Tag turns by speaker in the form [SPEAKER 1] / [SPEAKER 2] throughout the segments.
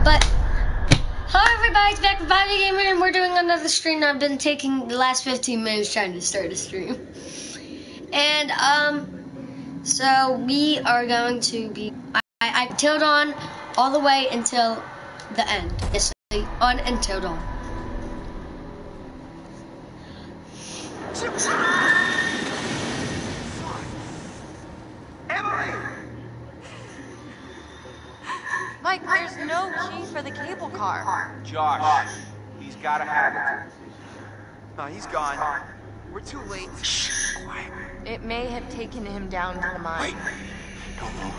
[SPEAKER 1] But hi everybody, it's back with Bobby Gamer, and we're doing another stream. I've been taking the last 15 minutes trying to start a stream. And so we are going to be I till on all the way until the end. Yes, on until dawn.
[SPEAKER 2] Mike, there's no key for the cable car.
[SPEAKER 3] Josh, he's gotta have it.
[SPEAKER 4] No, he's gone. We're too late.
[SPEAKER 3] Shh, quiet.
[SPEAKER 2] It may have taken him down to the mine.
[SPEAKER 3] Wait, don't move.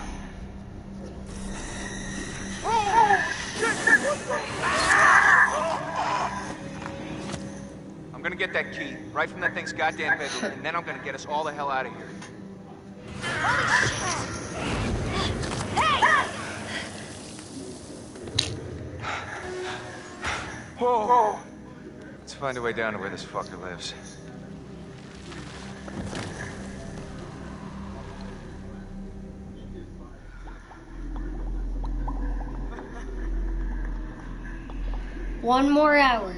[SPEAKER 3] I'm gonna get that key right from that thing's goddamn bedroom, and then I'm gonna get us all the hell out of here. Whoa! Let's find a way down to where this fucker lives.
[SPEAKER 1] One more hour.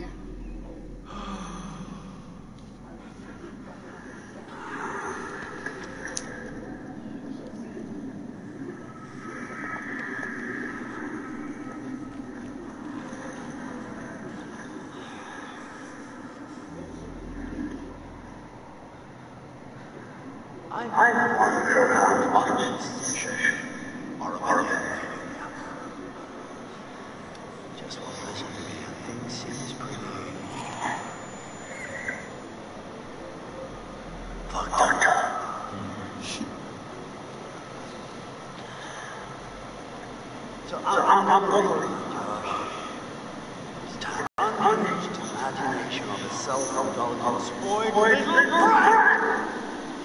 [SPEAKER 5] I'm wondering how much just one listen to me. Things seems pretty. Fucked up. So I'm going. It's time to unleash the imagination of a self-indulgent spoiled.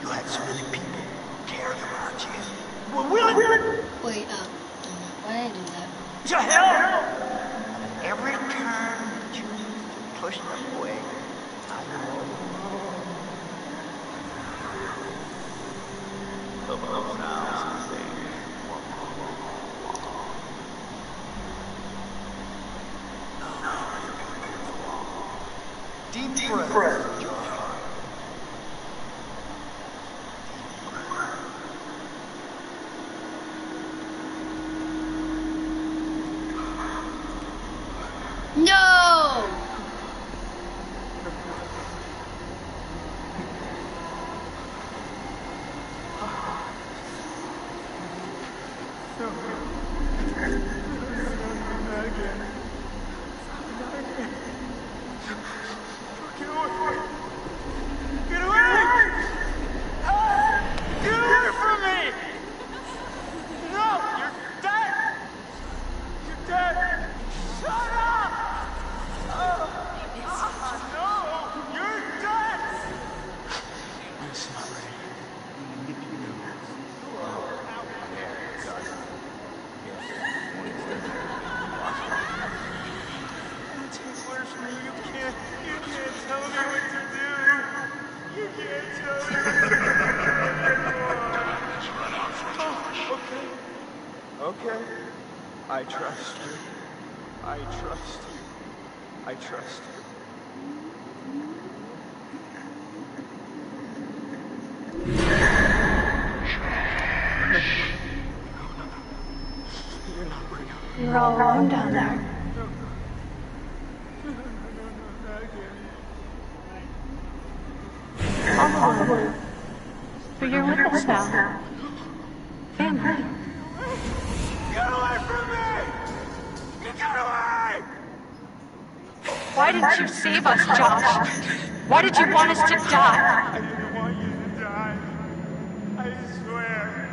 [SPEAKER 5] You had so many people caring about you.
[SPEAKER 1] Wait, why did I do that?
[SPEAKER 5] To hell! And every turn you choose to push them away, I know. The boat sounds the same. Deep breath.
[SPEAKER 1] No!
[SPEAKER 4] Okay. I trust you. I trust you. I trust you. You're not real.
[SPEAKER 6] You're all alone down there. All alone. But you're with us now. Family.
[SPEAKER 4] Get away from me! Get away!
[SPEAKER 6] Why didn't you save us, Josh? Why did you want us to die?
[SPEAKER 4] I didn't want you to die. I swear.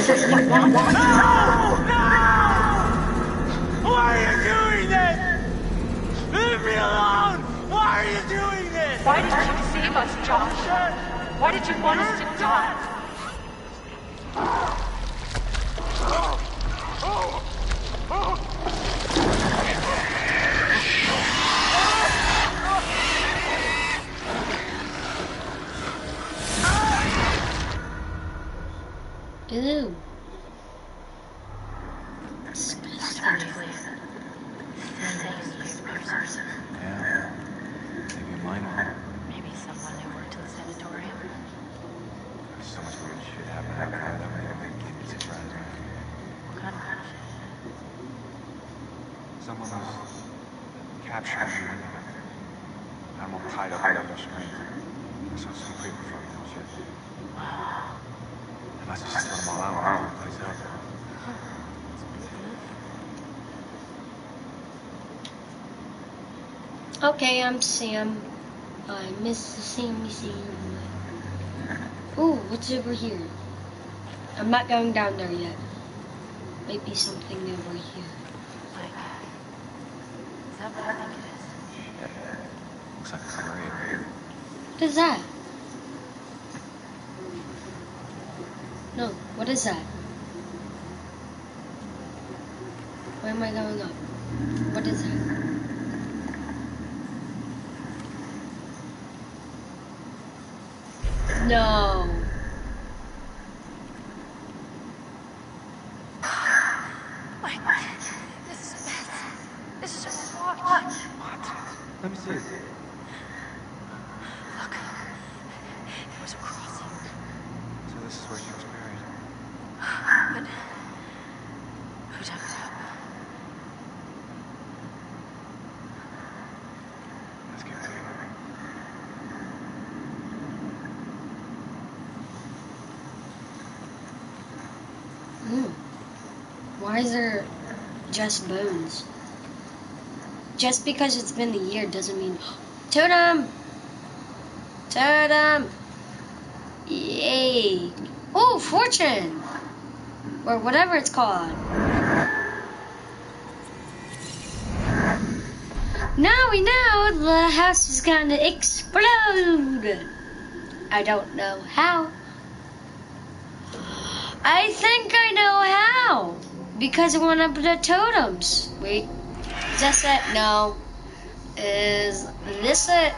[SPEAKER 6] certainly want.
[SPEAKER 4] No! No! Why are you doing this? Leave me alone! Why are you doing this?
[SPEAKER 6] Why did you save us, Josh? Why did you want us to die?
[SPEAKER 1] Ew.
[SPEAKER 3] Yeah. Maybe a minor.
[SPEAKER 2] Maybe someone who worked in the sanatorium.
[SPEAKER 3] There's so much weird shit happening outside that way. Keep surprised.
[SPEAKER 2] What kind of bullshit?
[SPEAKER 3] Someone was captured you. I'm all tied up under restraint. I saw some creepy fucking dumb shit. I must have just let them all out and clean the place up.
[SPEAKER 1] Okay, I'm Sam. I miss the Sammy Sam. Ooh, what's over here? I'm not going down there yet. Might be something over here.
[SPEAKER 2] Like, is that what I think it is?
[SPEAKER 3] Looks like a submarine.
[SPEAKER 1] What is that? No, what is that? Where am I going up? What is that? No.
[SPEAKER 2] Mike, this is bad. This is just a watch.
[SPEAKER 3] What? Let me see.
[SPEAKER 2] Look. There was a crossing.
[SPEAKER 3] So this is where she was buried.
[SPEAKER 2] But who dug it up?
[SPEAKER 3] Let's get ready.
[SPEAKER 1] Why is there just bones? Just because it's been a year doesn't mean... Totem! Totem! Yay! Oh, fortune! Or whatever it's called. Now we know the house is gonna explode! I don't know how. I think I know how. Because of one of the totems. Wait. Is this it? No. Is this it?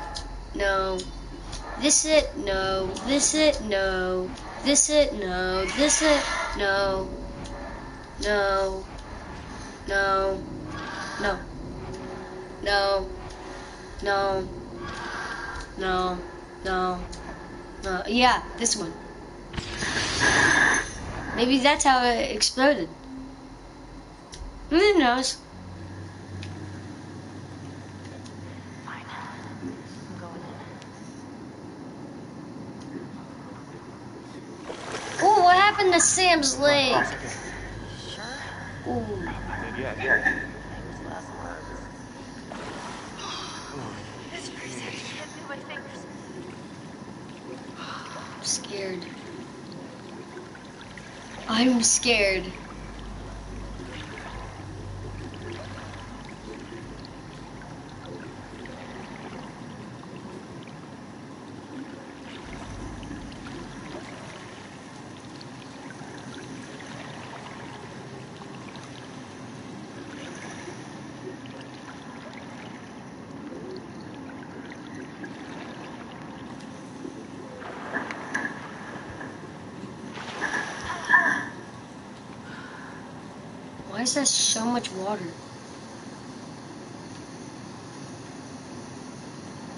[SPEAKER 1] No. This it? No. This it? No. This it? No. This it? No. No. No. No. No. No. No. No. No. Yeah, this one. Maybe that's how it exploded. Who knows?
[SPEAKER 2] Fine. I'm going in.
[SPEAKER 1] Ooh, what happened to Sam's leg?
[SPEAKER 2] Sure?
[SPEAKER 1] Ooh.
[SPEAKER 3] Yeah.
[SPEAKER 2] Famous last words. This freezing hit me with fingers.
[SPEAKER 1] I'm scared. I'm scared. Why is there so much water?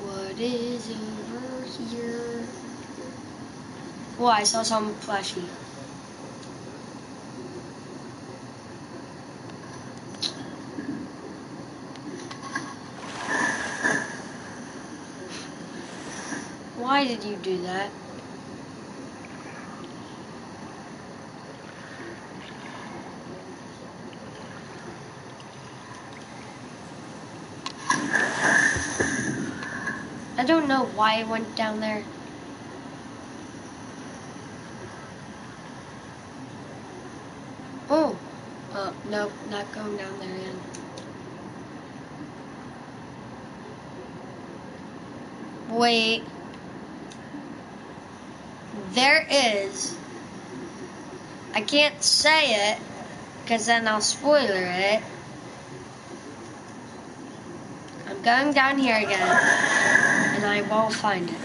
[SPEAKER 1] What is over here? Oh, I saw something flashy. Why did you do that? I don't know why I went down there. Nope, not going down there again. Wait. There is. I can't say it, because then I'll spoiler it. I'm going down here again, and I will find it.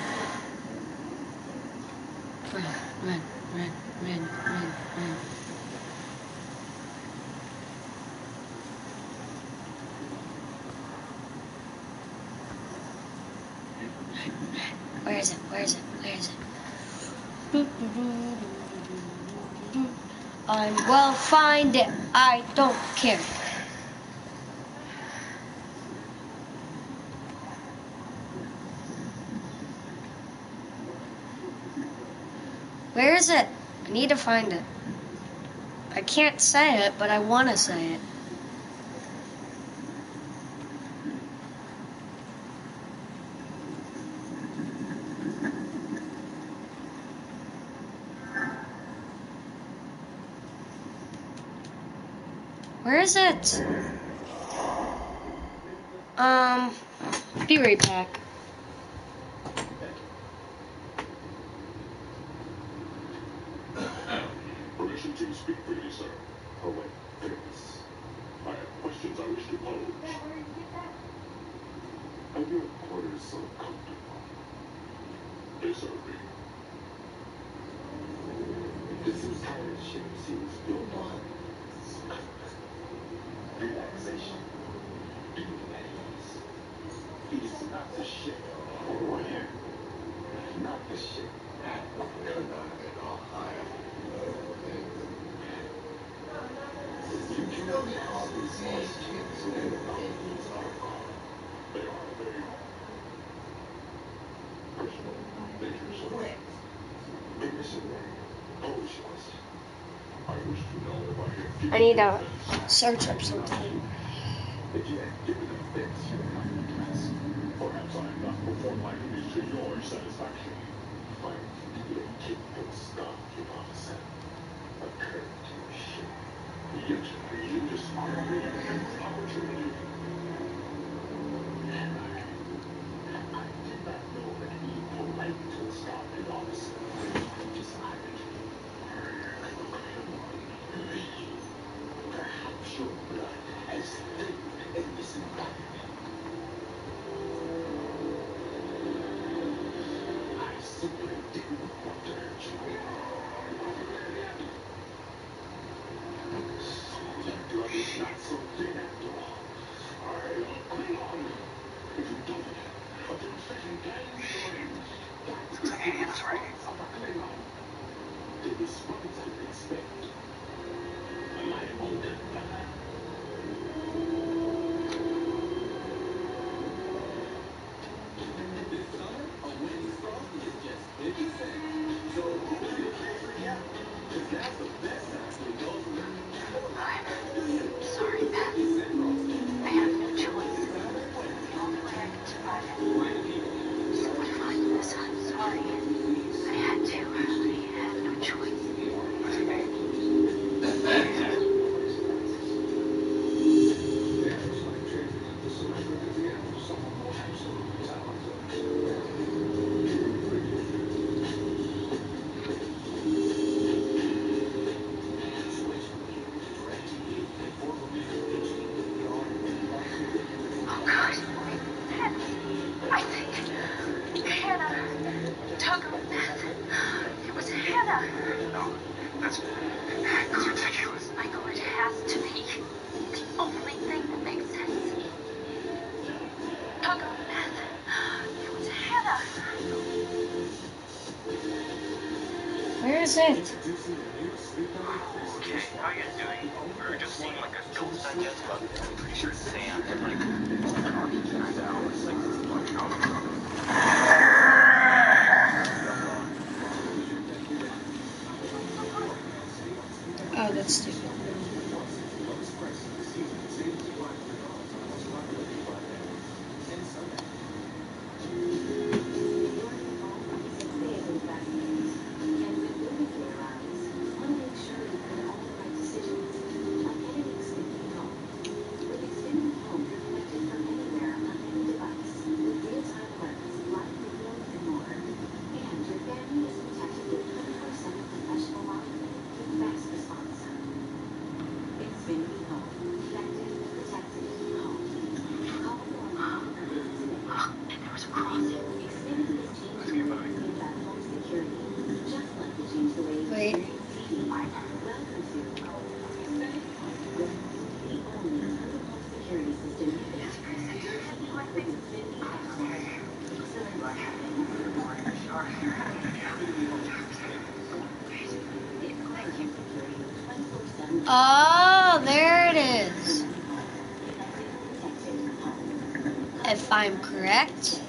[SPEAKER 1] Run, run, run, run, run, run. Where is it? Where is it? Where is it? I will find it. I don't care. Where is it? I need to find it. I can't say it, but I want to say it. Where is it? Be right back.
[SPEAKER 7] Permission to speak freely, sir. Oh, wait, there it is. I have questions I wish to pose. Are your quarters so comfortable? They serve me. This entire ship seems built on relaxation, being at ease. It is not the ship for warrior, not the ship.
[SPEAKER 1] I need to search up something.
[SPEAKER 7] Perhaps I have not performed my duties to your satisfaction. My capable staff, your officer, occurred to your ship. Yet you dishonored me an opportunity. I did not know that being polite to a staff officer would dishonored you. Perhaps your blood has thinned in this environment. I simply didn't want to hurt you. So your blood is not so thin after all. I agree on you. If you don't, but then second game change. That's the response of a Klingon. The response I expect. My older brother.
[SPEAKER 8] Sorry, Beth. I have no choice. The only way I can survive it. So we find this. I'm sorry. I had to. I had no choice. Oh, God. I think Hannah took a meth. It was Hannah.
[SPEAKER 3] No, that's ridiculous.
[SPEAKER 8] Michael, it has to be. The only thing that makes sense. Took a meth. It was Hannah.
[SPEAKER 1] Where is it?
[SPEAKER 9] Okay, how you doing? We were just seeing like a ghost digest, but I'm pretty sure it's Sam. Like, turned out it's like this fucking
[SPEAKER 1] Oh, that's stupid. Oh, there it is. If I'm correct.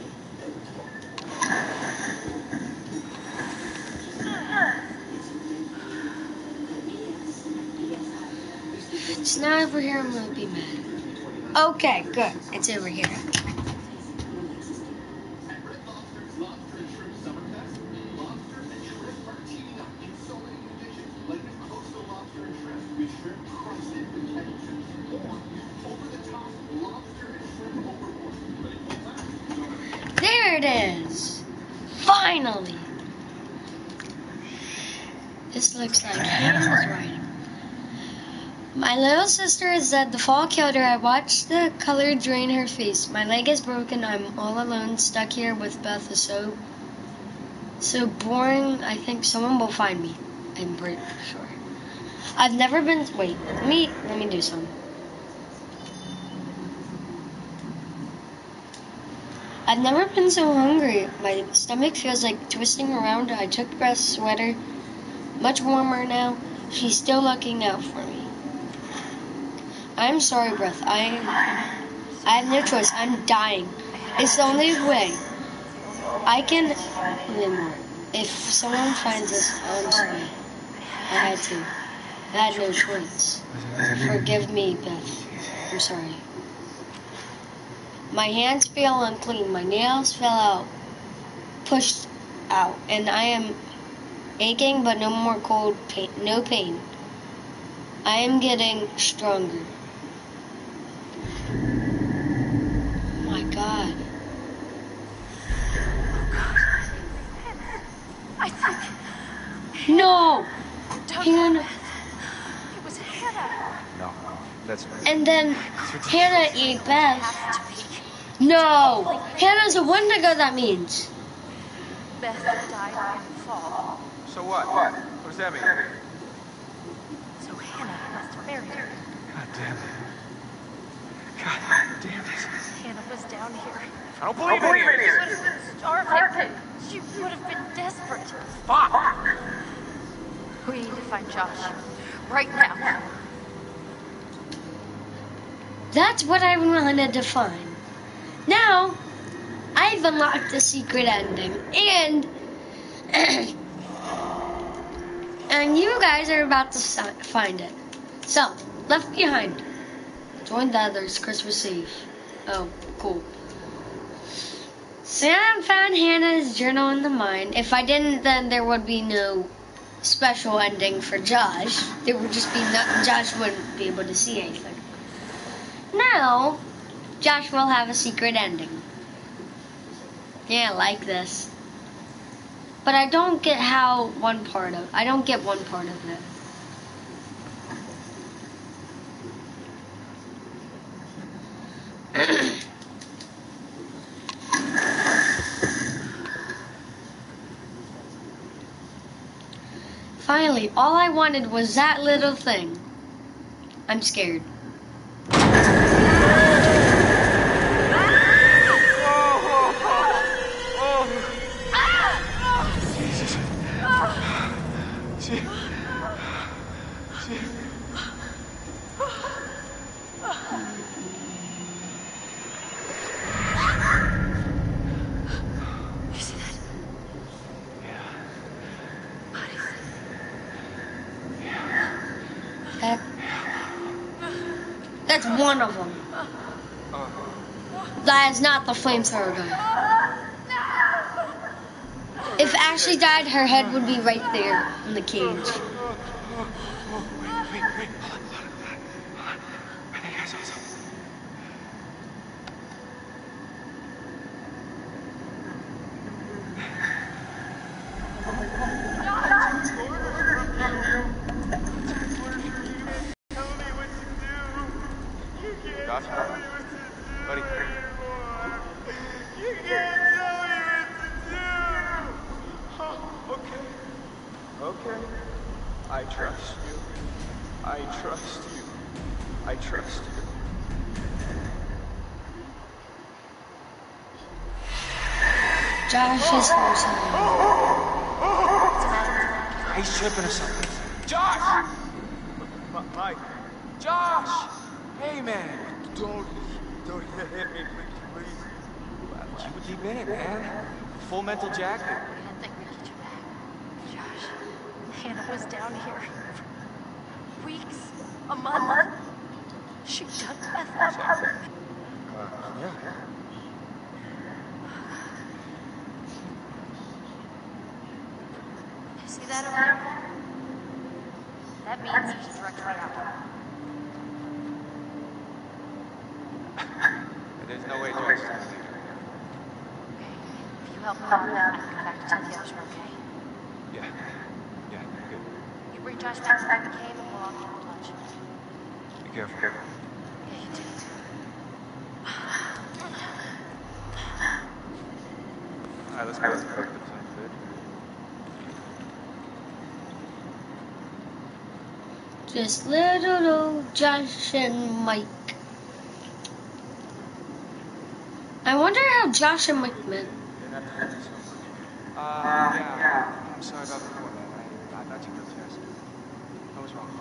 [SPEAKER 1] It's not over here, I'm gonna be mad. Okay, good. It's over here. There it is! Finally! This looks like Hannah's writing. My little sister is dead. The fall killed her. I watched the color drain her face. My leg is broken. I'm all alone, stuck here with Beth. Is so boring. I think someone will find me. I'm pretty sure. I've never been. Wait, let me do something. I've never been so hungry. My stomach feels like twisting around. I took Beth's sweater. Much warmer now. She's still looking out for me. I'm sorry, Beth. I have no choice. I'm dying. It's the only way. I can live more. If someone finds us, I'm sorry. I had to. I had no choice. Forgive me, Beth. I'm sorry. My hands feel unclean. My nails fell out, pushed out, and I am aching, but no more cold pain. No pain. I am getting stronger. My God.
[SPEAKER 6] I think.
[SPEAKER 1] No! Hannah.
[SPEAKER 6] It was Hannah.
[SPEAKER 3] No, that's me.
[SPEAKER 1] And then Hannah ate Beth. No! Hannah's a Wendigo, that means.
[SPEAKER 6] Beth died in the fall.
[SPEAKER 3] So what? What does that mean?
[SPEAKER 6] So Hannah must have buried her.
[SPEAKER 3] God damn it. God damn it.
[SPEAKER 6] Hannah was down here.
[SPEAKER 3] I don't believe it.
[SPEAKER 6] She would have been starving. She would have been desperate.
[SPEAKER 3] Fuck!
[SPEAKER 6] We need to find Josh. Right now.
[SPEAKER 1] That's what I wanted to find. Now, I've unlocked the secret ending, and and you guys are about to find it. So, Left Behind. Join the others. Christmas Eve. Oh, cool. Sam found Hannah's journal in the mine. If I didn't, then there would be no special ending for Josh. There would just be nothing. Josh wouldn't be able to see anything. Now, Josh will have a secret ending. Yeah, I like this. But I don't get I don't get one part of it. Finally, all I wanted was that little thing. I'm scared. That's one of them. That is not the flamethrower guy. If Ashley died, her head would be right there in the cage.
[SPEAKER 3] Wait. I think I saw something. Josh? Buddy.
[SPEAKER 4] You can't tell me what to do.
[SPEAKER 3] Okay. I trust you. I trust you. I trust you.
[SPEAKER 1] Josh is frozen.
[SPEAKER 3] He's tripping or something. Josh! Mike. Josh! Hey, man. Don't hit me, please. Keep a deep in it, man. Full mental jacket.
[SPEAKER 6] I didn't think we'd get you back. Josh, Hannah was down here for weeks, a month. She dug Beth up.
[SPEAKER 3] Yeah.
[SPEAKER 6] See that over there? That means there's a direct way out.
[SPEAKER 3] There's no way Josh is gonna leave.
[SPEAKER 6] Okay, if you help me out, I can go back to tell the others we're okay.
[SPEAKER 3] Yeah, good.
[SPEAKER 6] You bring Josh back to the cave and we'll all keep in touch.
[SPEAKER 3] Be careful.
[SPEAKER 6] Yeah, you too.
[SPEAKER 3] All right, let's go. That sounds good.
[SPEAKER 1] Just little old Josh and Mike. I wonder how Josh and Mike met.
[SPEAKER 3] Yeah. I'm sorry about before, man. I thought you were fast. I was wrong.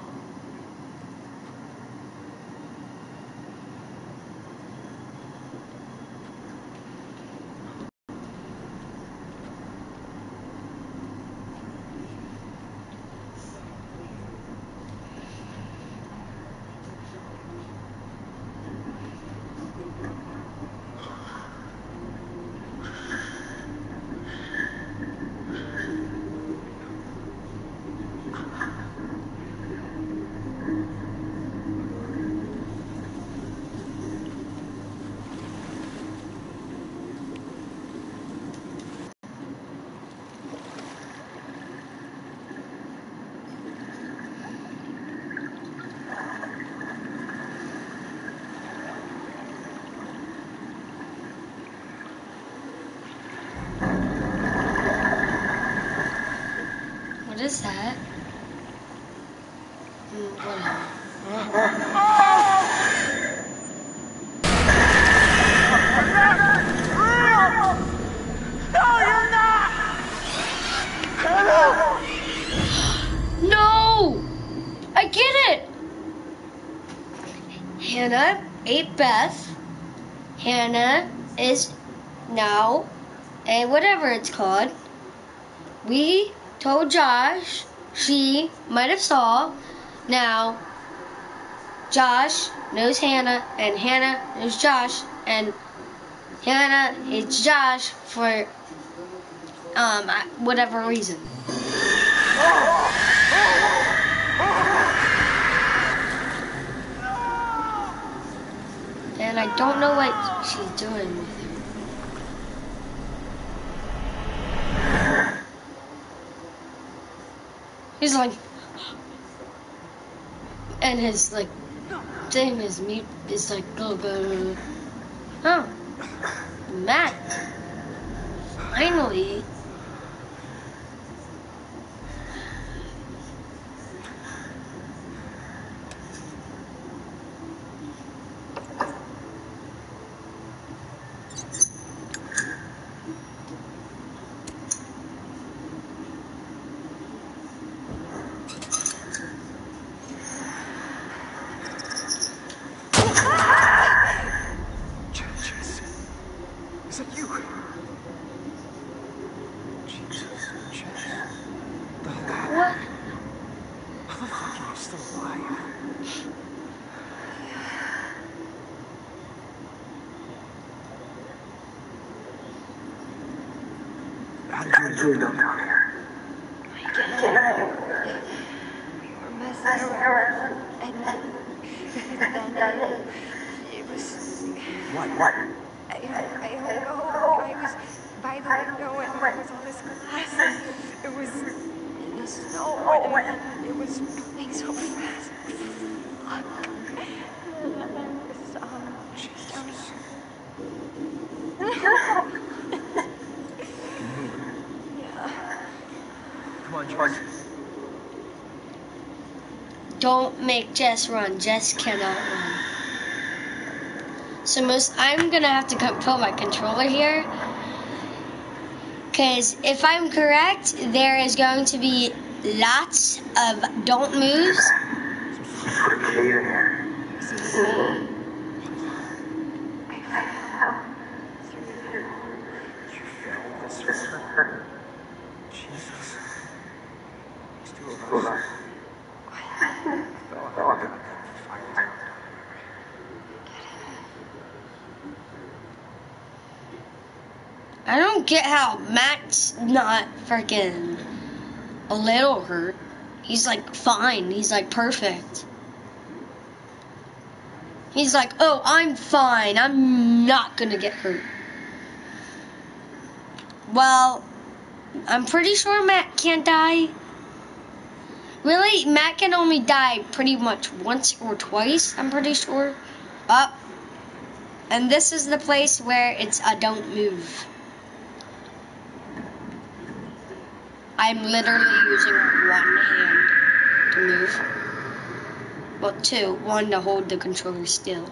[SPEAKER 1] What is that? Whatever. No! I get it! Hannah ate Beth. Hannah is now a whatever it's called. We told Josh she might have saw. Now Josh knows Hannah and Hannah knows Josh and Hannah hates Josh for whatever reason. And I don't know what she's doing with him. He's like, and his like thing is mute. It's like go. Oh, Matt. Finally.
[SPEAKER 3] Is that you? Jesus, Jess. The hell?
[SPEAKER 1] What?
[SPEAKER 3] How the fuck are you still alive? How did you end up down here?
[SPEAKER 6] We were messing around, and then it was.
[SPEAKER 3] What?
[SPEAKER 6] I don't know. I was by the window and there was all this glass and it was in the snow and it was moving so fast. Fuck. And then I was down here. Yeah.
[SPEAKER 3] Come on, George.
[SPEAKER 1] Don't make Jess run. Jess cannot run. So I'm gonna have to control my controller here, because if I'm correct, there is going to be lots of don't moves
[SPEAKER 5] put a cave in here.
[SPEAKER 3] Jesus. These two of us. Fell out.
[SPEAKER 1] I don't get how Matt's not freaking a little hurt. He's like fine. He's like perfect. He's like, oh, I'm fine. I'm not gonna get hurt. Well, I'm pretty sure Matt can't die. Really, Matt can only die pretty much once or twice, I'm pretty sure. Up. And this is the place where it's a don't move. I'm literally using one hand to move. Well, two. One to hold the controller still.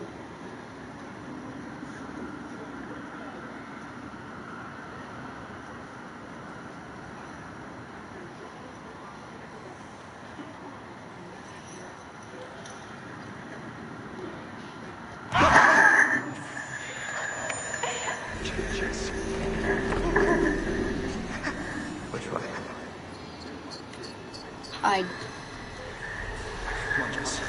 [SPEAKER 3] Which way?
[SPEAKER 1] Hide.
[SPEAKER 3] Come on, Jess.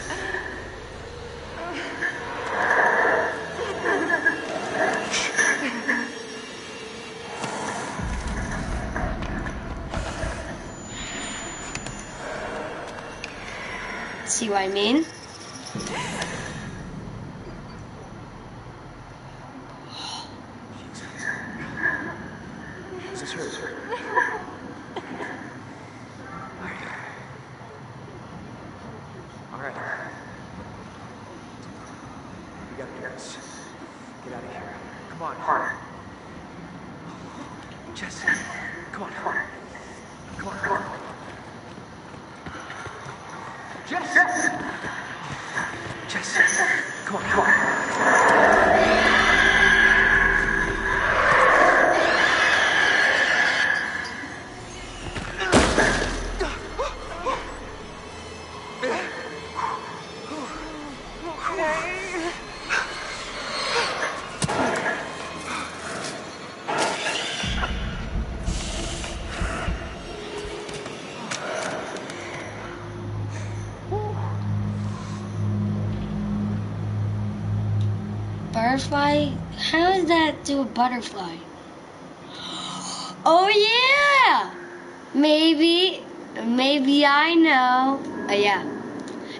[SPEAKER 1] See what I mean?
[SPEAKER 3] Is this hers? All right. We gotta do this. Get out of here. Come on. Jess, come on. Come on. Jess! Jess! Come on.
[SPEAKER 1] Butterfly? How does that do a butterfly? Oh yeah! Maybe I know. Oh yeah.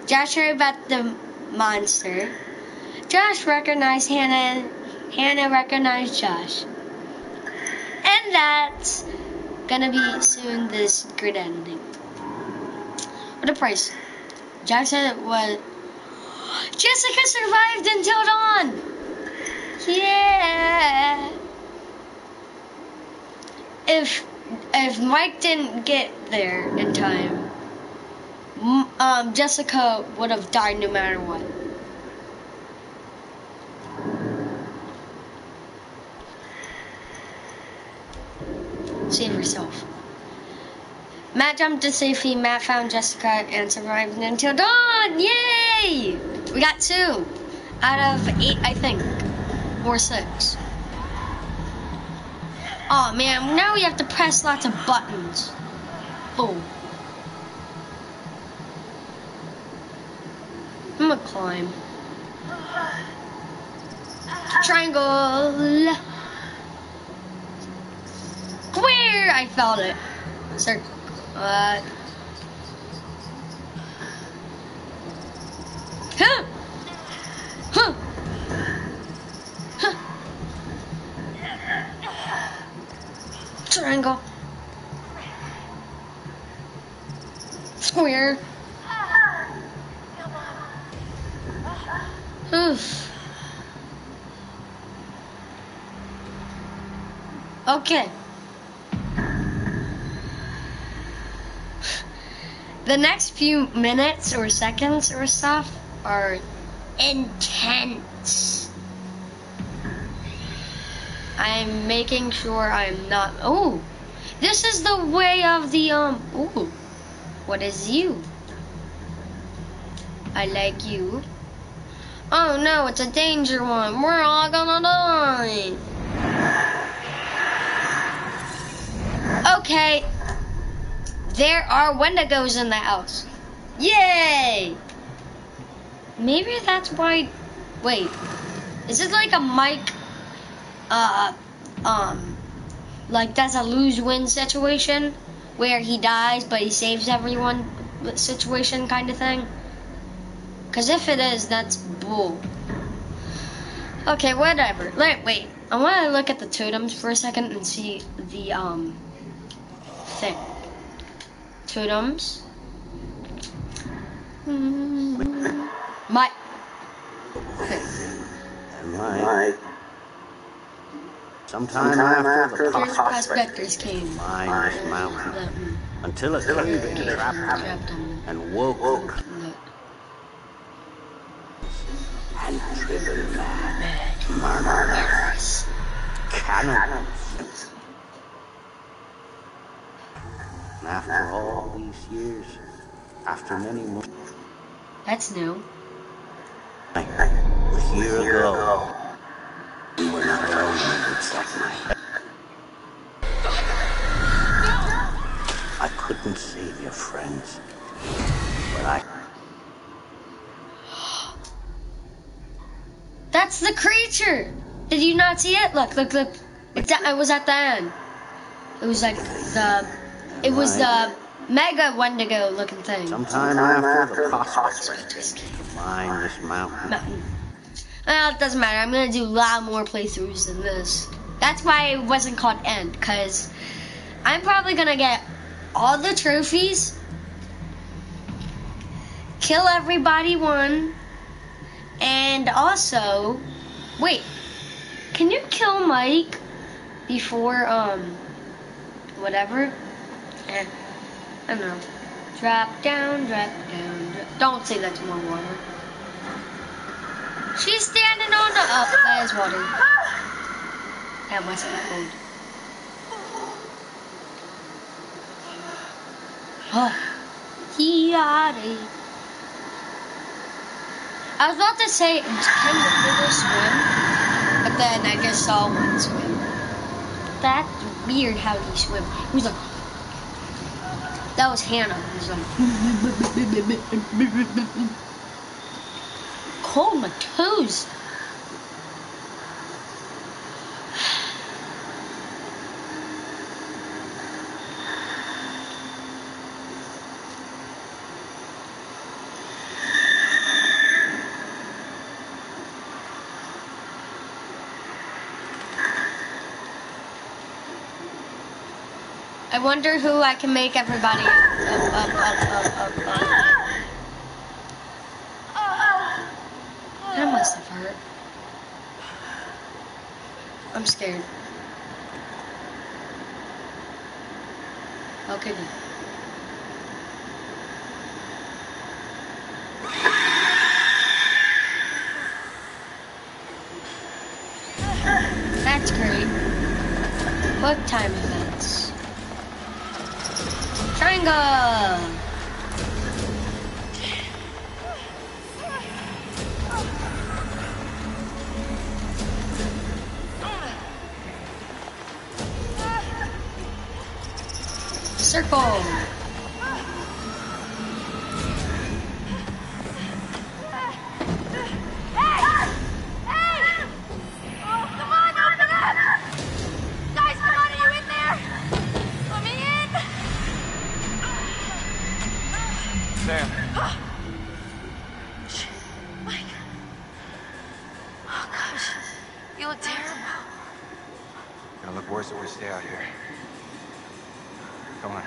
[SPEAKER 1] Josh heard about the monster. Josh recognized Hannah and Hannah recognized Josh. And that's gonna be soon this good ending. What a price. Josh said it was Jessica survived until dawn! Yeah. If Mike didn't get there in time, Jessica would have died no matter what. Save herself. Matt jumped to safety. Matt found Jessica and survived until dawn. Yay! We got 2 out of 8, I think. Or 6. Oh man, now we have to press lots of buttons. Oh. I'm gonna climb. Triangle. Square! I felt it. Circle. Huh. Huh. Triangle. Square. Oof. Okay. The next few minutes or seconds or stuff are intense. I'm making sure I'm not. Oh, this is the way of the Ooh, what is you? I like you. Oh no, it's a danger one. We're all gonna die. Okay. There are Wendigos in the house. Yay! Maybe that's why. Wait. Is it like a Mike, like that's a lose-win situation where he dies but he saves everyone situation kind of thing? Because if it is, that's bull. Okay, whatever. Wait. I want to look at the totems for a second and see the thing. Totems. My.
[SPEAKER 5] Right. Sometime after the
[SPEAKER 1] prospectors came.
[SPEAKER 5] Mine this mountain until a cave trapped them and woke them and driven mad murderers, cannibals. And after all these years, after many months,
[SPEAKER 1] that's new.
[SPEAKER 5] A year ago, we were not alone in this night. I couldn't save your friends, but I...
[SPEAKER 1] That's the creature! Did you not see it? Look. It was at the end. It was like it was the mega Wendigo looking thing.
[SPEAKER 5] Sometime after the prospectors came to mine this mountain.
[SPEAKER 1] Well, it doesn't matter. I'm gonna do a lot more playthroughs than this. That's why it wasn't called End, because I'm probably gonna get all the trophies, kill everybody one, and also, wait, can you kill Mike before, whatever? I don't know. Drop down. Don't say that's more water. She's standing on the... Oh, that is water. That must be cold. Oh. Yachty. I was about to say, can the river swim? But then I just saw one swim. That's weird how he swim. He was like... That was Hannah. He was like... Cold my toes. I wonder who I can make everybody That must have hurt. I'm scared. Okay, good. That's great. Quick time events. Triangle! Circle!
[SPEAKER 3] Sam.
[SPEAKER 6] Mike. Oh gosh, you look terrible.
[SPEAKER 3] Gonna look worse if we stay out here. Come on.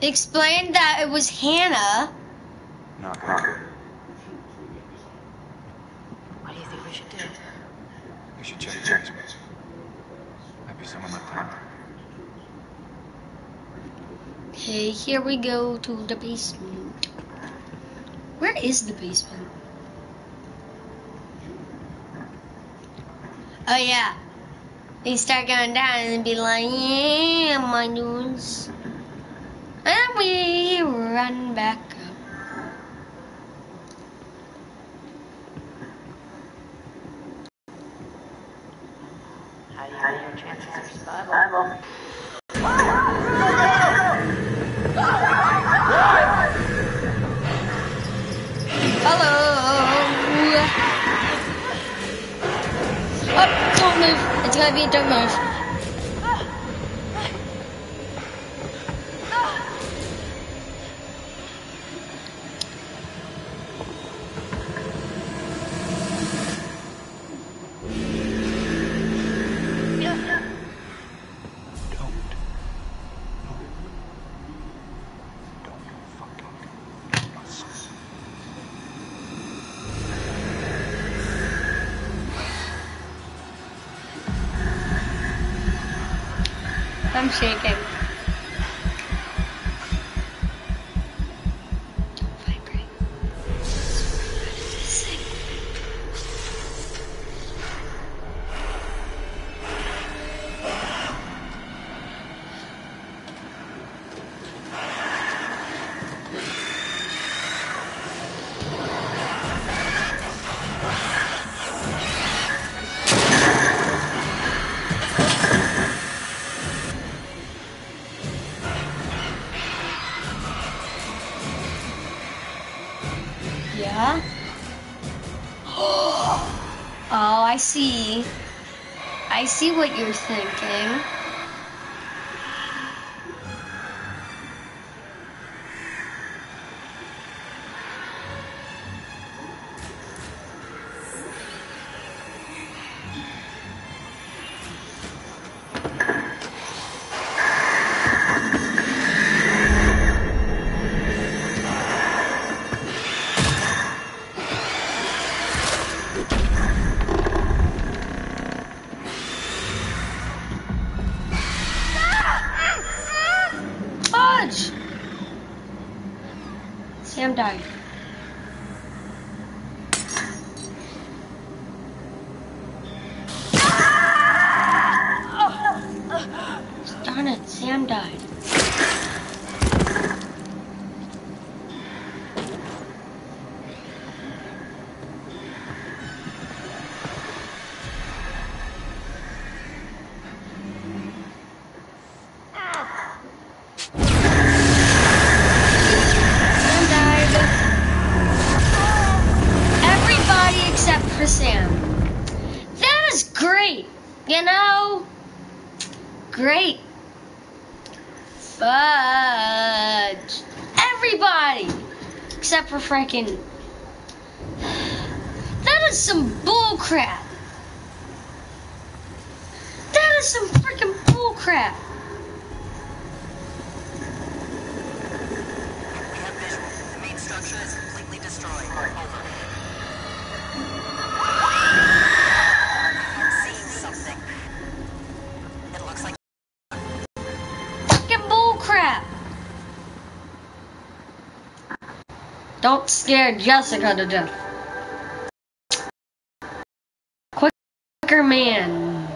[SPEAKER 1] Explained that it was Hannah.
[SPEAKER 3] Not good. check. Might be someone left out.
[SPEAKER 1] Okay, here we go to the basement. Where is the basement? Oh yeah. They start going down and be like, yeah, my dudes. And we run back up.
[SPEAKER 8] How do you rate your chances of survival?
[SPEAKER 1] Hello. Oh, don't move. It's gonna be a don't move. I'm shaking. Don't vibrate. Yeah? Oh, I see. I see what you're thinking. Fudge! Sam died. Darn it, Sam died. Sam died. Everybody except for Sam. That is great, you know? Great. Fudge. Everybody except for frickin'. That is some bull crap. That is some freaking bull crap.
[SPEAKER 8] We have visual. The main structure is completely destroyed. Over. I'm seeing something. It looks like
[SPEAKER 1] Fucking bull crap. Don't scare Jessica to death. Quicker man.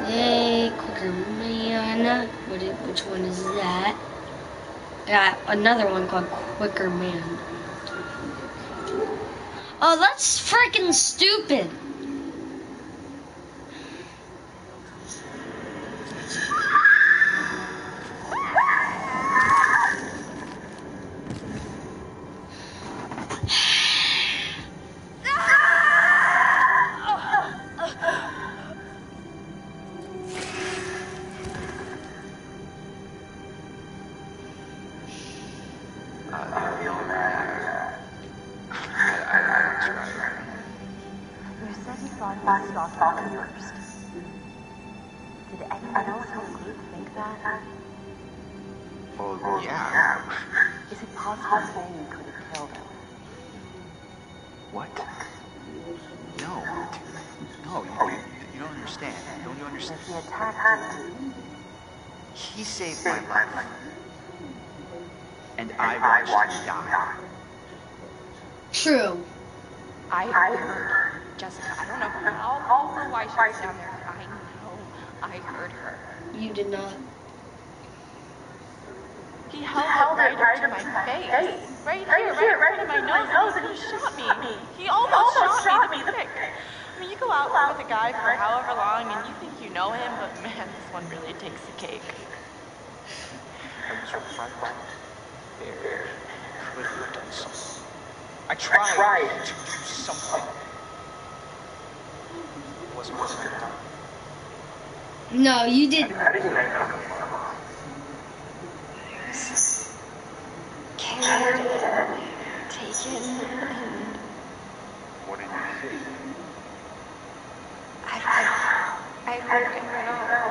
[SPEAKER 1] Yay, Quicker Man. Which one is that? Got another one called Quicker Man. Oh, that's freaking stupid.
[SPEAKER 3] The only man I don't try.
[SPEAKER 8] you said you thought he was stalking first. Did anyone else in the group think that?
[SPEAKER 3] Well, yeah.
[SPEAKER 8] Is it possible you could have killed him?
[SPEAKER 3] What?
[SPEAKER 5] No, you don't understand. Don't you understand?
[SPEAKER 8] He attacked you.
[SPEAKER 5] He saved my life. And I watched him die.
[SPEAKER 1] True.
[SPEAKER 6] I heard Jessica. I don't know how or why she was down there. I know I heard her.
[SPEAKER 1] You did not.
[SPEAKER 6] He held it right up to my face. Right here, right in front of my nose, and he shot me. He almost shot me, the prick. I mean, you go out with a guy for however long, and you think you know him, but man, this one really takes the cake.
[SPEAKER 5] I was right there. Could have done something. I tried to do something. It wasn't done.
[SPEAKER 1] No, you didn't.
[SPEAKER 6] Carried and taken and...
[SPEAKER 5] What did you see?
[SPEAKER 6] I don't know.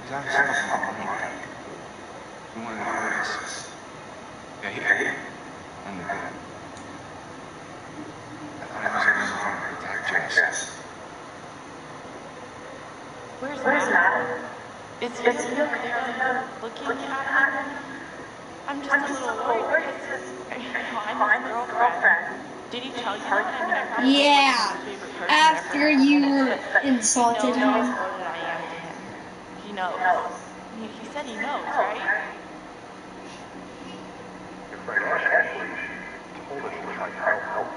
[SPEAKER 5] He's obviously something. You wanted to do this. Yeah, here. I'm the good. I thought he was going to attack Jess.
[SPEAKER 6] Where's Matt? Is he over there looking at me? I'm just a little worried because I'm his girlfriend. Did he tell you that? I mean, I probably
[SPEAKER 1] Yeah.
[SPEAKER 6] wasn't his favorite person
[SPEAKER 1] After
[SPEAKER 6] ever.
[SPEAKER 1] you insulted
[SPEAKER 6] He knows
[SPEAKER 1] him.
[SPEAKER 6] how devoted I am to him. He knows. He said he knows, right?
[SPEAKER 7] Your friend Ashley told us you would like help.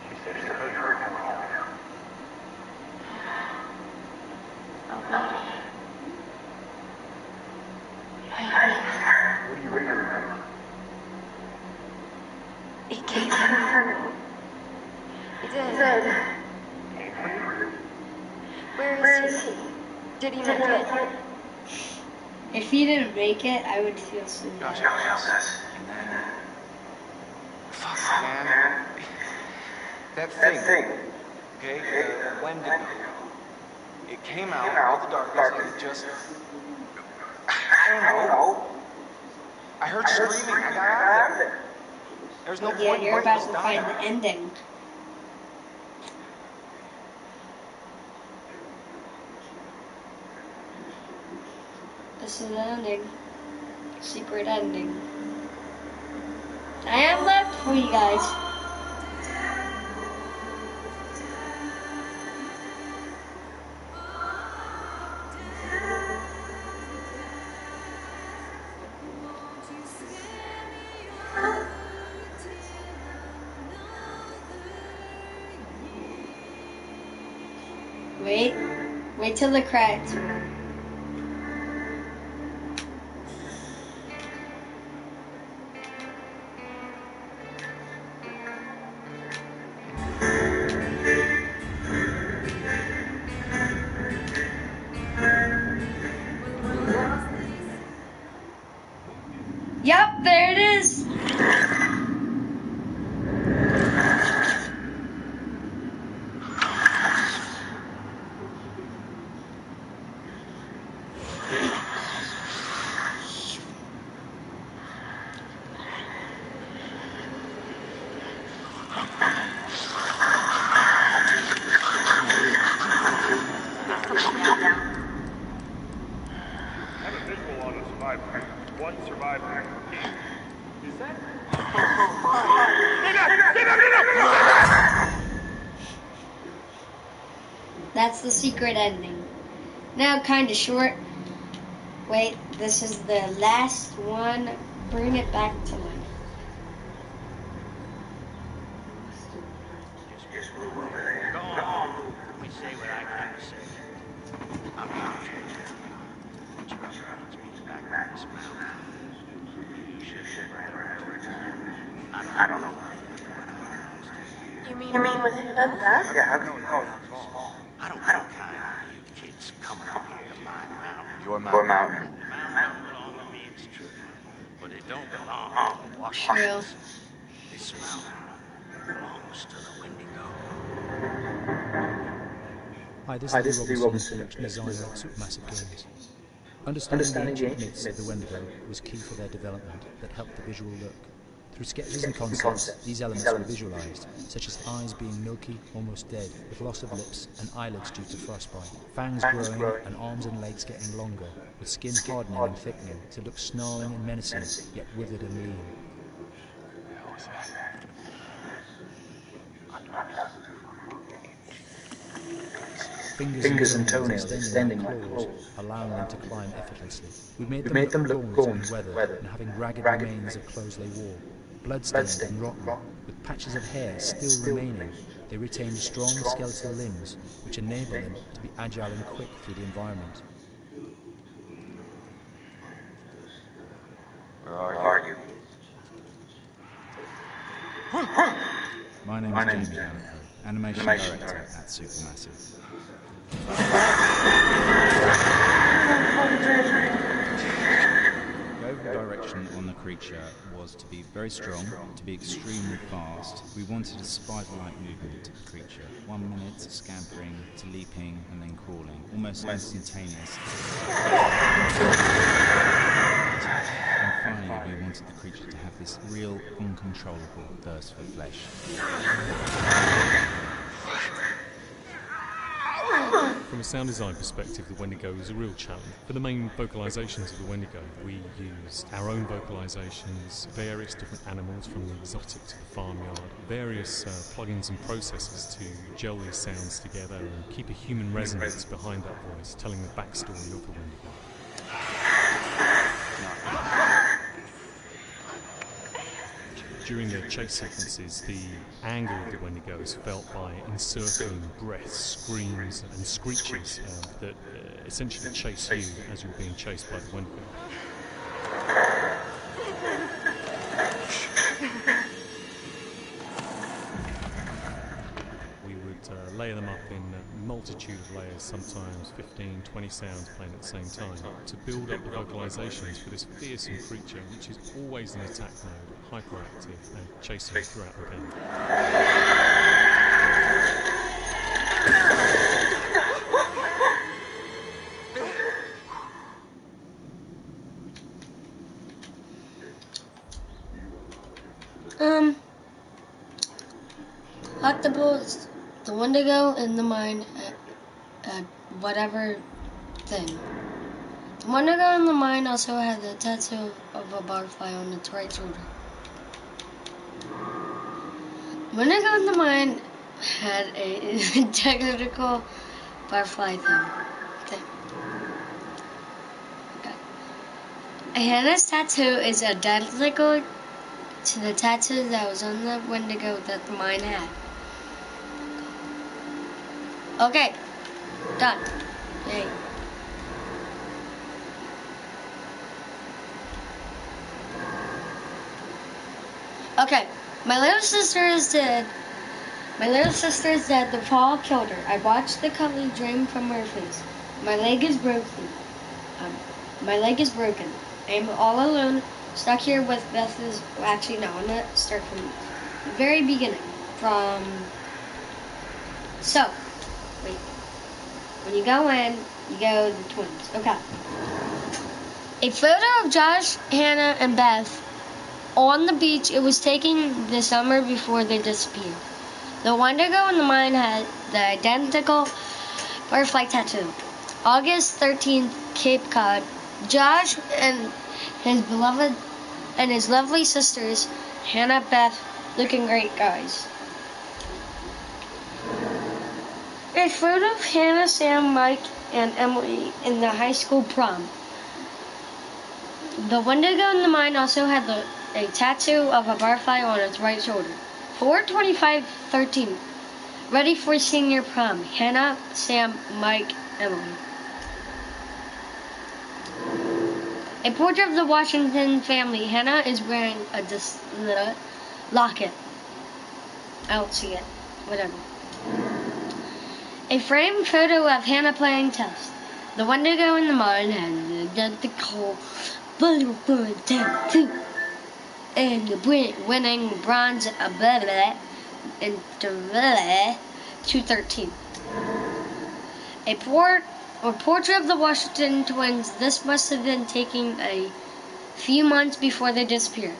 [SPEAKER 7] She said she heard her come home. What do you remember?
[SPEAKER 6] He came for me. He did. Where is he? Did he make it?
[SPEAKER 1] If he didn't make it, I would feel so bad.
[SPEAKER 5] And then... Fuck, man. That thing. Okay? The Wendigo. It came out of the darkness and it just... I don't know. I heard screaming. I got out of there. There's no
[SPEAKER 1] Yeah,
[SPEAKER 5] point
[SPEAKER 1] you're
[SPEAKER 5] in
[SPEAKER 1] about to
[SPEAKER 5] both of us
[SPEAKER 1] find the
[SPEAKER 5] dying.
[SPEAKER 1] ending. This is the ending. Secret ending. I have left for you guys. Wait till the credits roll. Yep, there it is.
[SPEAKER 7] I have a visual on a survivor. One survivor. Is that?
[SPEAKER 1] That's the secret ending. Now, kind of short. Wait, this is the last one. Bring it back to life.
[SPEAKER 7] Just move over there.
[SPEAKER 9] Go on. Let me say what I came to say. I'm not changing. Once your husband brings me back this mountain, you should rather return. I don't know.
[SPEAKER 6] You mean with him death?
[SPEAKER 5] Yeah, how come we know?
[SPEAKER 9] I don't kind of you kids coming up here to my mountain.
[SPEAKER 5] Your mountain.
[SPEAKER 9] The mountain belongs to me, it's true. But it don't belong to Washington. This mountain belongs to the Wendigo.
[SPEAKER 10] Hi, this is Lee Robinson, production designer at Supermassive Games. Understanding the ancient myths of the Wendigo was key for their development that helped the visual look. Through sketches and concepts, these elements were visualized, such as eyes being milky, almost dead, with loss of lips and eyelids due to frostbite, fangs growing and arms and legs getting longer, with skin hardening and thickening to look snarling and menacing, yet withered and lean. Fingers and toenails extending like claws, allowing them to climb effortlessly. We made them look gaunt and weathered, and having ragged remains of clothes they wore. Blood-stained and rotten, with patches of hair still remaining, they retained strong skeletal limbs, which enabled them to be agile and quick through the environment.
[SPEAKER 5] Where are you?
[SPEAKER 11] My name is Jamie Calico, Animation Director at Supermassive. The overall direction on the creature was to be very strong, to be extremely fast. We wanted a spider-like movement to the creature. 1 minute scampering to leaping and then crawling, almost instantaneous. And finally, we wanted the creature to have this real, uncontrollable thirst for flesh.
[SPEAKER 12] From a sound design perspective, the Wendigo is a real challenge. For the main vocalisations of the Wendigo, we used our own vocalisations, various different animals from the exotic to the farmyard, various plugins and processes to gel these sounds together and keep a human resonance behind that voice, telling the backstory of the Wendigo. During the chase sequences, the angle of the Wendigo is felt by encircling breaths, screams and screeches that essentially chase you as you're being chased by the Wendigo. We would layer them up in a multitude of layers, sometimes 15, 20 sounds playing at the same time, to build up the vocalisations for this fearsome creature which is always in attack mode, hyperactive and chasing throughout the game.
[SPEAKER 1] Octopus, the Wendigo, and the mine at whatever thing. The Wendigo in the mine also had the tattoo of a butterfly on its right shoulder. The Wendigo in the mine had a technical butterfly thing. Okay. Hannah's tattoo is identical to the tattoo that was on the Wendigo that the mine had. Okay, done. Yay. Okay, my little sister is dead. The fall killed her. I watched the color drain from her face. My leg is broken. I am all alone, stuck here with Beth's. Well, actually, no, I'm gonna start from the very beginning. Wait. When you go in, you go the twins. Okay. A photo of Josh, Hannah, and Beth on the beach. It was taken the summer before they disappeared. The Wendigo in the mine had the identical butterfly tattoo. August 13th, Cape Cod. Josh and his lovely sisters, Hannah, Beth, looking great guys. A photo of Hannah, Sam, Mike, and Emily in the high school prom. The Wendigo in the mine also had a tattoo of a butterfly on its right shoulder. 4/25/13. Ready for senior prom. Hannah, Sam, Mike, Emily. A portrait of the Washington family. Hannah is wearing a little locket. I don't see it. Whatever. A framed photo of Hannah playing chess. The Wendigo in the mine had an identical butterfly tattoo. And the winning bronze in 213. A portrait of the Washington twins. This must have been taken a few months before they disappeared.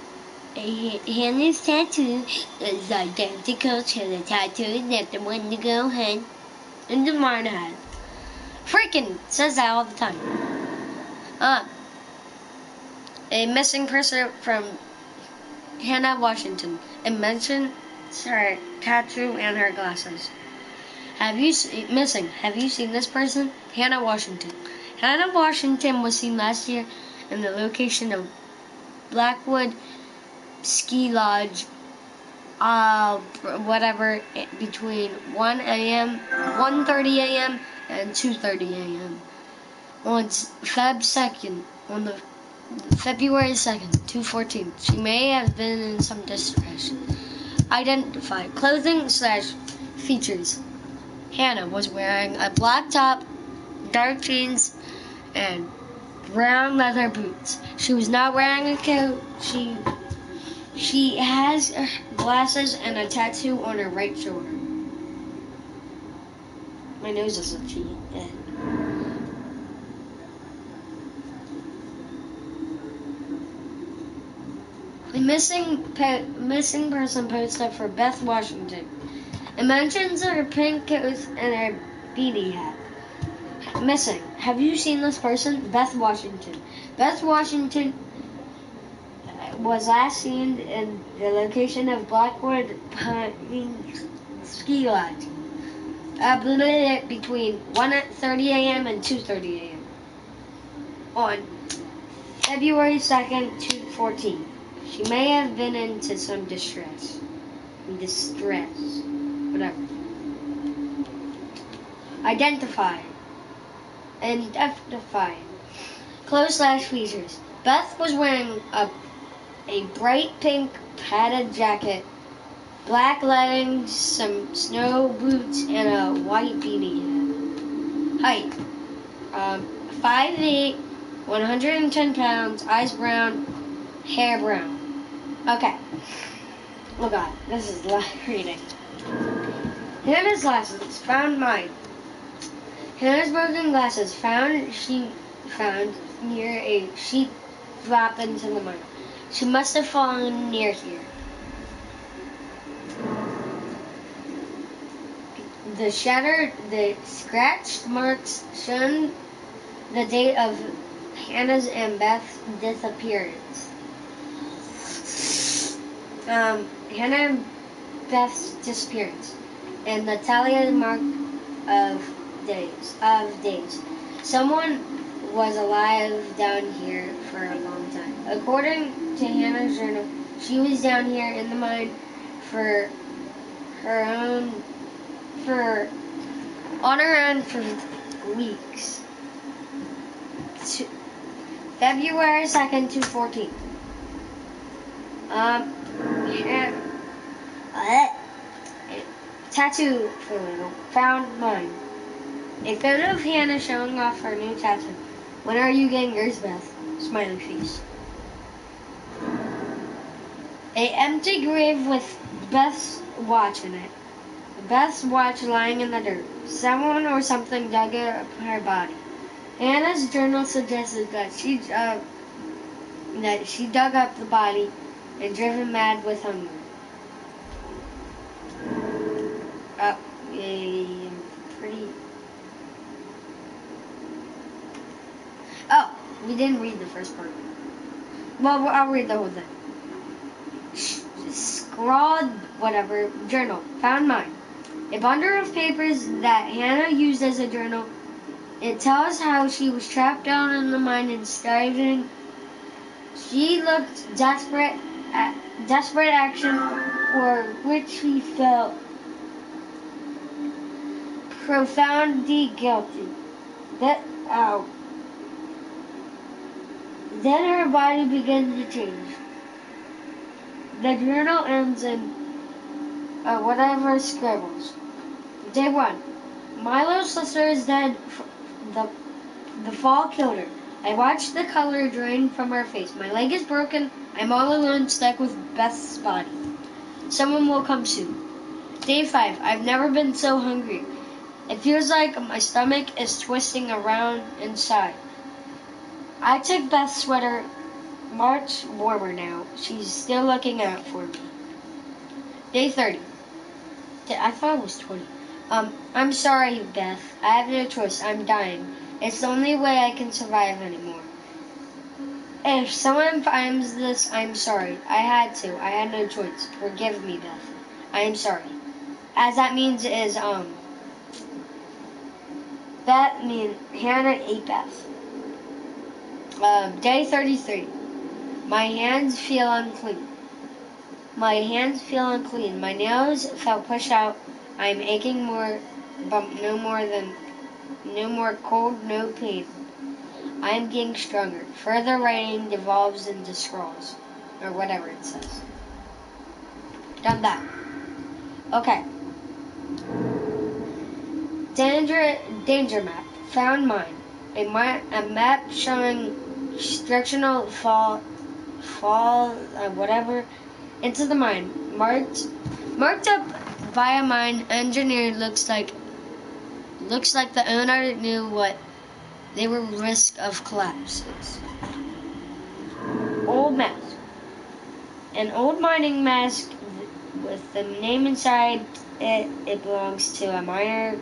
[SPEAKER 1] Hannah's tattoo is identical to the tattoo that the Wendigo had and the Marta had. Freaking says that all the time. A missing person from Hannah Washington. It mentions her tattoo and her glasses. Have you seen this person? Hannah Washington. Hannah Washington was seen last year in the location of Blackwood Ski Lodge, between 1:30 a.m. and 2:30 a.m. on February 2nd, 2:14. She may have been in some distress. Identified clothing/features. Hannah was wearing a black top, dark jeans, and brown leather boots. She was not wearing a coat. She has glasses and a tattoo on her right shoulder. My nose is itchy. A missing person posted for Beth Washington. It mentions her pink coat and her beanie hat. Missing. Have you seen this person? Beth Washington. Beth Washington was last seen in the location of Blackwood Ski Lodge between 1:30 a.m. and 2:30 a.m. on February 2nd, 2:14. She may have been into some distress. Whatever. Identified. Clothes/features. Beth was wearing a bright pink padded jacket, black leggings, some snow boots, and a white beanie hat. Height. 5'8", 110 pounds, eyes brown, hair brown. Okay. Oh god, this is a lot of reading. Hannah's glasses, found mine. Hannah's broken glasses, she found near a sheep drop into the mine. She must have fallen near here. The scratched marks shown the date of Hannah's and Beth's disappearance. Hannah and Beth's disappearance, and the tally mark of days. Someone was alive down here for a long time. According to Hannah's journal, she was down here in the mine on her own for weeks. February 2nd, 2:14. Tattoo photo. Found mine. A photo of Hannah showing off her new tattoo. When are you getting yours, Beth? Smiley face. A empty grave with Beth's watch in it. Beth's watch lying in the dirt. Someone or something dug up her body. Hannah's journal suggested that she dug up the body and driven mad with hunger. Oh, we didn't read the first part. Well, I'll read the whole thing. Scrawled, whatever, journal. Found mine. A bundle of papers that Hannah used as a journal. It tells how she was trapped down in the mine and starving. She looked desperate action for which she felt profoundly guilty. Then her body begins to change. The journal ends in whatever scribbles. Day 1. Milo's sister is dead. The fall killed her. I watched the color drain from her face. My leg is broken. I'm all alone, stuck with Beth's body. Someone will come soon. Day 5. I've never been so hungry. It feels like my stomach is twisting around inside. I took Beth's sweater much warmer now. She's still looking out for me. Day 30. I thought it was 20. I'm sorry, Beth. I have no choice. I'm dying. It's the only way I can survive anymore. If someone finds this, I'm sorry. I had to. I had no choice. Forgive me, Beth. I am sorry. As that means is, that means Hannah ate Beth. Day 33. My hands feel unclean. My hands feel unclean. My nails felt pushed out. I am aching more, but no more cold, no pain. I am getting stronger. Further writing devolves into scrolls, or whatever it says. Done that. Okay. Danger map. Found mine. A map showing directional fall, whatever, into the mine. Marked up by a mine engineer. Looks like the owner knew what they were risk of collapses. Old mask. An old mining mask with the name inside it. It belongs to a miner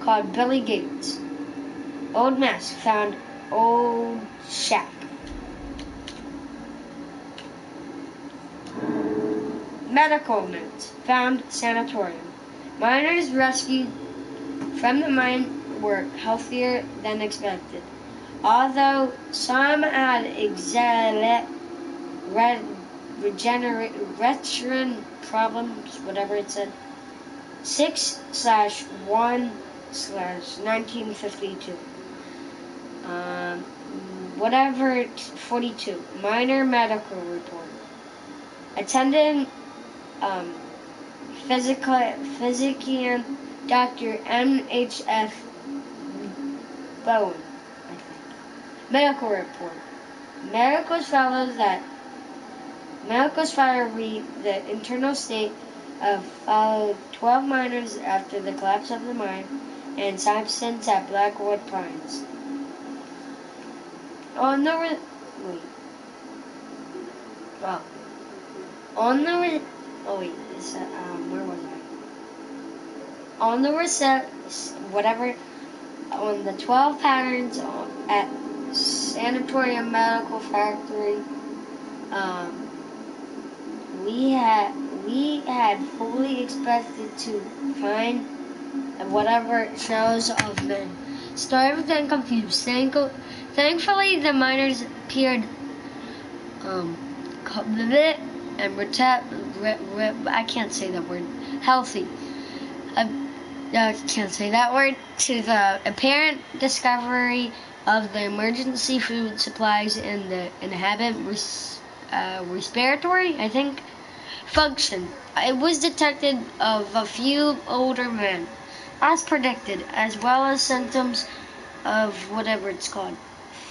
[SPEAKER 1] called Billy Gates. Old mask found old shack. Medical notes. Found sanatorium. Miners rescued from the mine were healthier than expected. Although some had regeneration problems, whatever it said. 6/1/1952. Whatever 42. Minor medical report. Attendant physician Dr. M.H.F. Bowen, I think. Medical report. Medicals found the internal state of 12 miners after the collapse of the mine and substance at Blackwood Pines. On the 12 patterns at Sanatorium Medical Factory, we had fully expected to find whatever shows of men. Starved and confused. Thankfully, the miners appeared I can't say that word. Healthy. I can't say that word. To the apparent discovery of the emergency food supplies in the inhabitant respiratory, I think, function. It was detected of a few older men, as predicted, as well as symptoms of whatever it's called.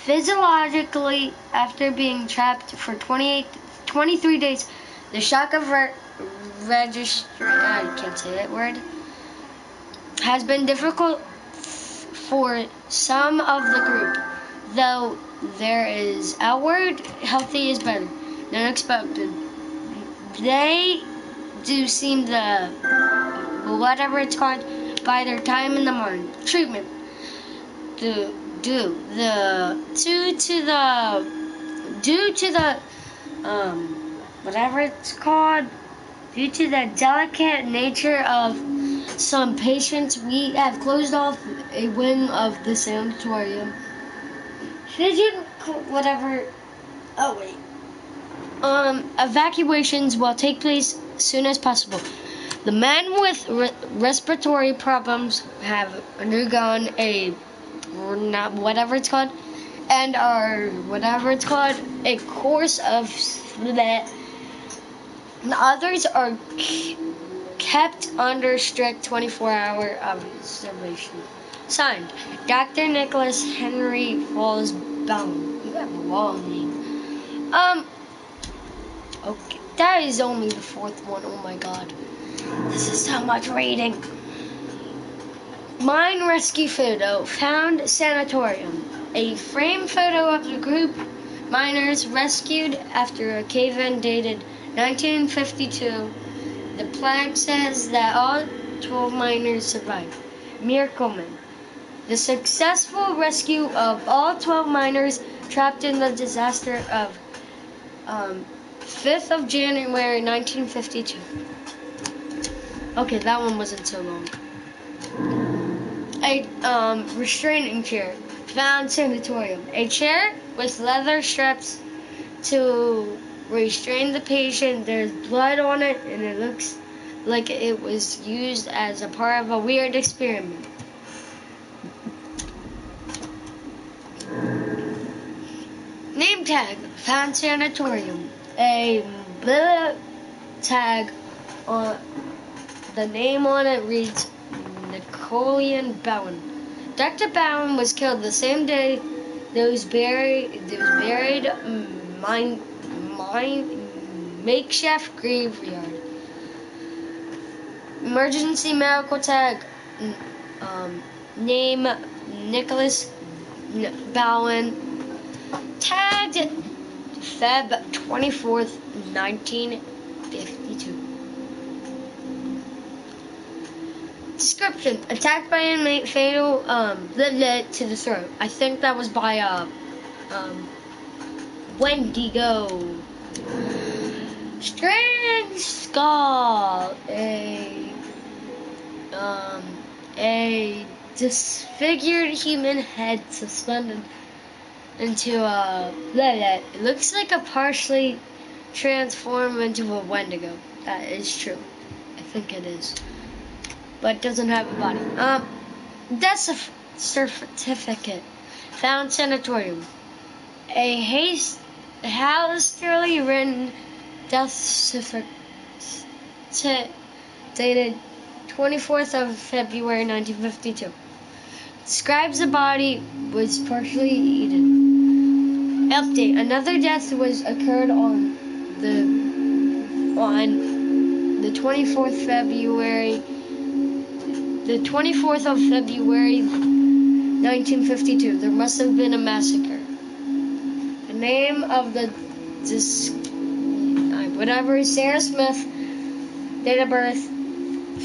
[SPEAKER 1] Physiologically, after being trapped for 23 days, the shock of registry, I can't say that word, has been difficult for some of the group, though there is outward healthy is better than expected. They do seem whatever it's called, by their time in the mine. Treatment. Due to the whatever it's called, due to the delicate nature of some patients, we have closed off a wing of the sanatorium. Evacuations will take place as soon as possible. The men with respiratory problems have undergone a course of others are kept under strict 24-hour observation. Signed, Dr. Nicholas Henry Falls Bowen. You have a long name. Okay, that is only the fourth one. Oh my god. This is so much reading. Mine rescue photo. Found sanatorium. A framed photo of the group miners rescued after a cave-in dated 1952. The plaque says that all 12 miners survived. Miracleman. The successful rescue of all 12 miners trapped in the disaster of 5th of January 1952. Okay, that one wasn't so long. A restraining chair found sanatorium. A chair with leather straps to restrain the patient. There's blood on it, and it looks like it was used as a part of a weird experiment. Name tag found sanatorium. A tag on the name on it reads Napoleon Bowen. Dr. Bowen was killed the same day those buried makeshift graveyard. Emergency medical tag name Nicholas Bowen. Tagged Feb 24th, 1952. Description: attacked by inmate, fatal to the throat. I think that was by Wendigo. Strange skull. A disfigured human head suspended into it looks like a partially transformed into a Wendigo. That is true. I think it is. But it doesn't have a body. Death certificate. Found sanatorium. A hastily written death certificate dated 24th of February 1952. Describes the body was partially eaten. Update: another death was occurred on the 24th of February 1952. There must have been a massacre. The name of the Sarah Smith. Date of birth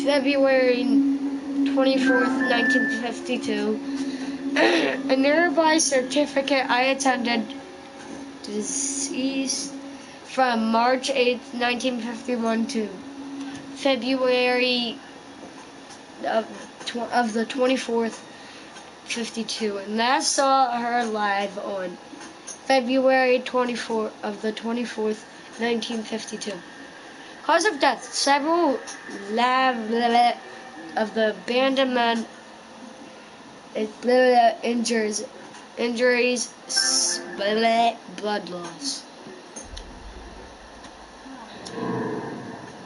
[SPEAKER 1] February 24th, 1952. A nearby certificate: I attended. Deceased from March 8th, 1951 to February of the 24th, 52. And last saw her live on February 24th of the 24th, 1952. Cause of death: several of the abandonment injuries, blood loss.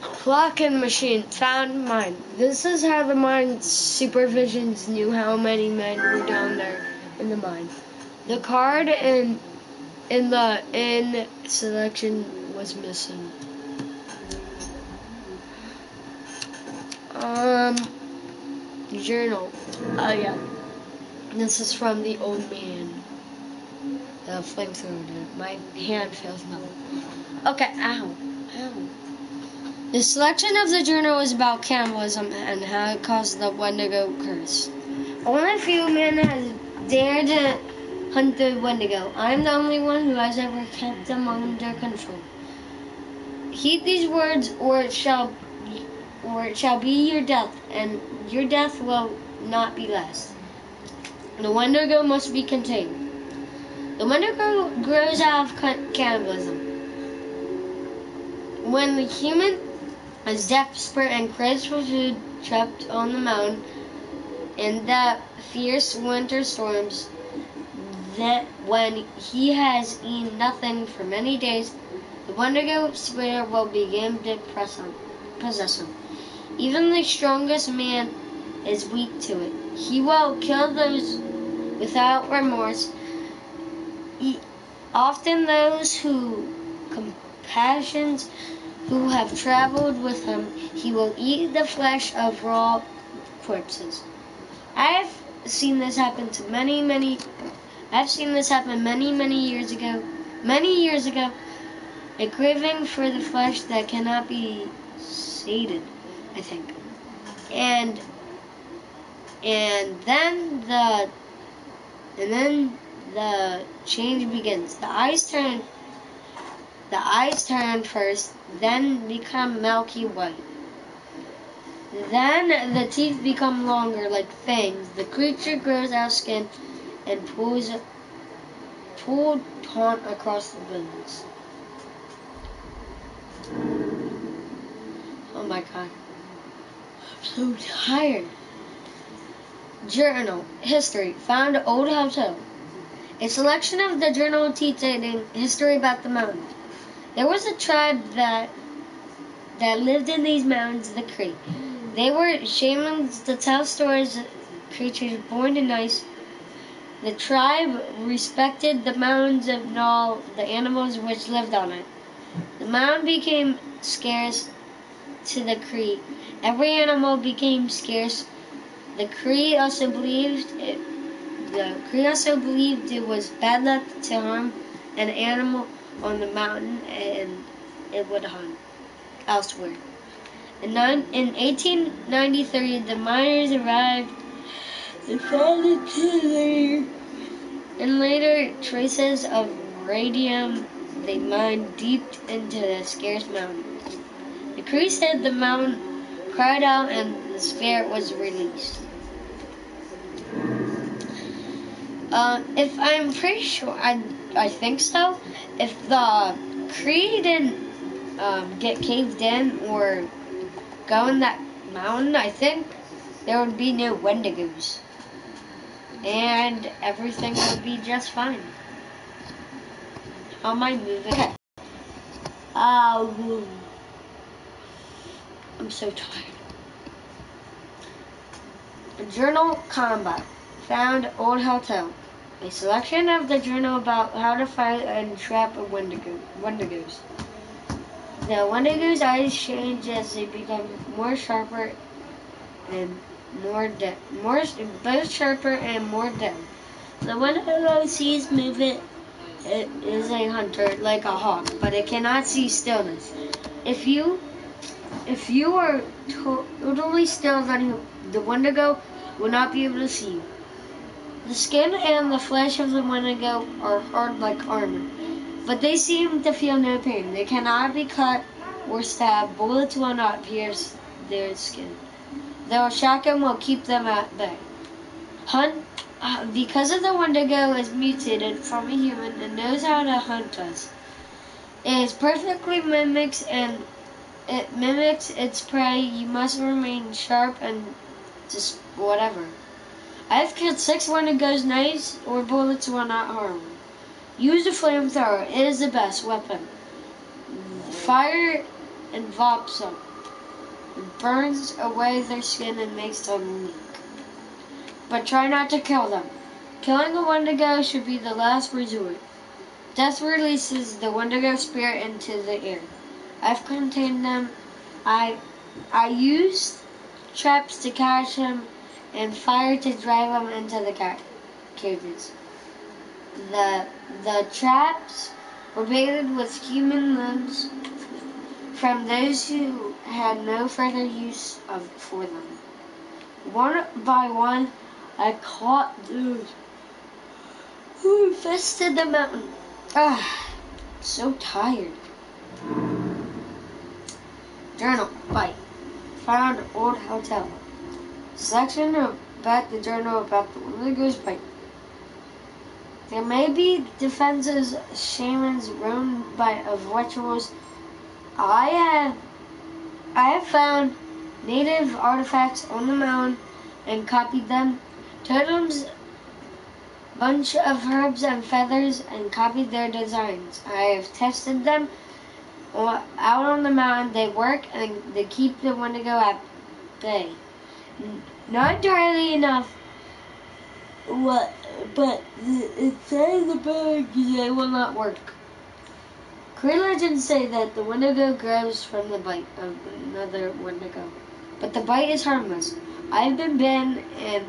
[SPEAKER 1] Clock and machine found mine. This is how the mine supervisions knew how many men were down there in the mine. The card in selection was missing. Journal. Oh yeah. This is from the old man. The flamethrower. My hand feels numb. Okay, ow. The selection of the journal is about cannibalism and how it caused the Wendigo curse. Only a few men have dared to hunt the Wendigo. I'm the only one who has ever kept them under control. Heed these words, or it shall be your death, and your death will not be last. The Wendigo must be contained. The Wendigo grows out of cannibalism. When the human is desperate and craves for food, trapped on the mountain in the fierce winter storms, that when he has eaten nothing for many days, the Wendigo spirit will begin to possess him. Even the strongest man is weak to it. He will kill those without remorse. Often those who compassions who have traveled with him, he will eat the flesh of raw corpses. I've seen this happen many years ago Many years ago, a craving for the flesh that cannot be sated, I think. And then the change begins. The eyes turn first, then become milky white. Then the teeth become longer like fangs. The creature grows out skin and pulls taunt across the bones. Oh my god. I'm so tired. Journal. History. Found Old Hotel. A selection of the journal detailed history about the mountain. There was a tribe that lived in these mountains, the Cree. They were shamans to tell stories of creatures born in ice. The tribe respected the mountains and all the animals which lived on it. The mountain became scarce to the Cree. Every animal became scarce. The Cree also believed it was bad luck to harm an animal on the mountain, and it would hunt elsewhere. In 1893, the miners arrived and found the killer. And later, traces of radium they mined deep into the scarce mountain. The Cree said the mountain cried out and the spirit was released. If I'm pretty sure, I think so. If the Cree didn't get caved in or go in that mountain, I think there would be no Wendigos. And everything would be just fine. How am I moving? Okay. I'm so tired. Journal Combat. Found Old Hotel. A selection of the journal about how to fight and trap Wendigos. The Wendigo's eyes change as they become more sharper and more dead. Both sharper and more dead. The Wendigo sees movement. It is a hunter like a hawk, but it cannot see stillness. If you are totally still, then the Wendigo will not be able to see you. The skin and the flesh of the Wendigo are hard like armor, but they seem to feel no pain. They cannot be cut or stabbed. Bullets will not pierce their skin. Their shackle will keep them at bay. Because of the Wendigo is mutated from a human and knows how to hunt us. It perfectly mimics its prey. You must remain sharp and just whatever. I've killed 6 Wendigos. Knives or bullets will not harm them. Use a flamethrower. It is the best weapon. Fire and vops them. It burns away their skin and makes them weak. But try not to kill them. Killing a Wendigo should be the last resort. Death releases the Wendigo spirit into the air. I've contained them. I used traps to catch them and fire to drive them into the cages. The traps were baited with human limbs from those who had no further use for them. One by one, I caught those who infested the mountain. So tired. Journal. Bite. Found Old Hotel. Selection about the journal about the Wendigo's bite. There may be defenses, shamans roamed of rituals. I have found native artifacts on the mountain and copied them. Totems, bunch of herbs and feathers, and copied their designs. I have tested them out on the mountain. They work and they keep the Wendigo at bay. Not entirely enough, but it says the book they will not work. Cree legends say that the Wendigo grows from the bite of another Wendigo, but the bite is harmless. I've been bitten,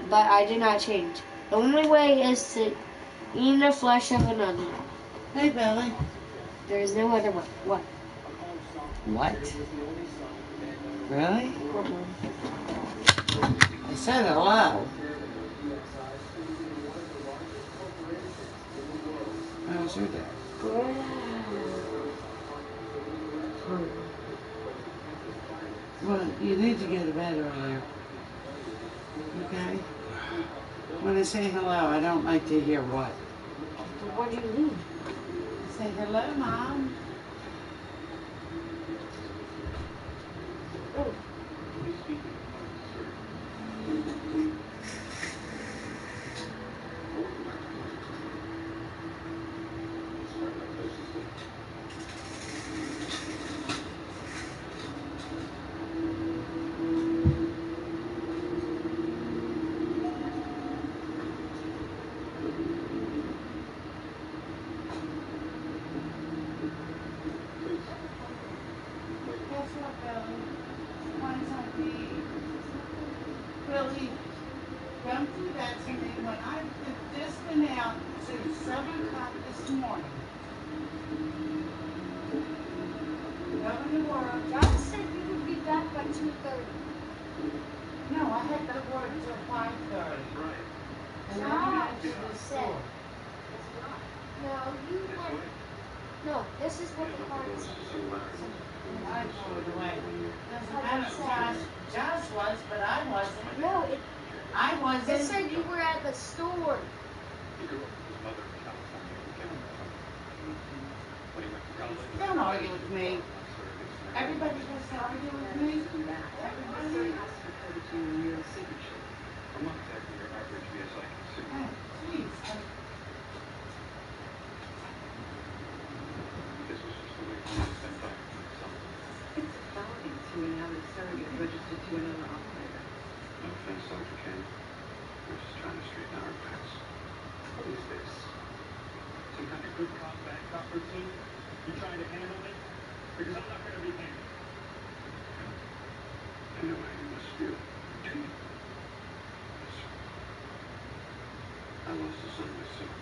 [SPEAKER 1] but I do not change. The only way is to eat the flesh of another.
[SPEAKER 13] Hey, Billy.
[SPEAKER 1] There is no other way. What?
[SPEAKER 13] What? Really? I said hello. How's your day? Well, you need to get to bed earlier. Okay? When I say hello, I don't like to hear what.
[SPEAKER 1] What do you mean?
[SPEAKER 13] Say hello, Mom.
[SPEAKER 1] Oh.
[SPEAKER 13] Guess what, Billy? Want something? Billy, don't do that to me when I've just been out since 7 o'clock this morning. Going to work.
[SPEAKER 1] God said you would be back by 2:30.
[SPEAKER 13] No, I had to work till 5:30. And then I went to the store.
[SPEAKER 1] No, you had. No, this is what the card said.
[SPEAKER 13] I threw it away. Doesn't matter. Josh was, but I wasn't.
[SPEAKER 1] No,
[SPEAKER 13] I wasn't.
[SPEAKER 1] it said you were at the store.
[SPEAKER 13] Don't argue with me. Everybody has to argue with me. Everybody. Hey, please.
[SPEAKER 14] It's a felony to have a surrogate registered to another operator.
[SPEAKER 7] No offense, Dr. King. We're just trying to straighten out our facts. What is this? Some kind of good cop, bad cop routine? You trying to handle me? Because I'm not going to be handled. I know how you must feel. Between you. I lost a son myself.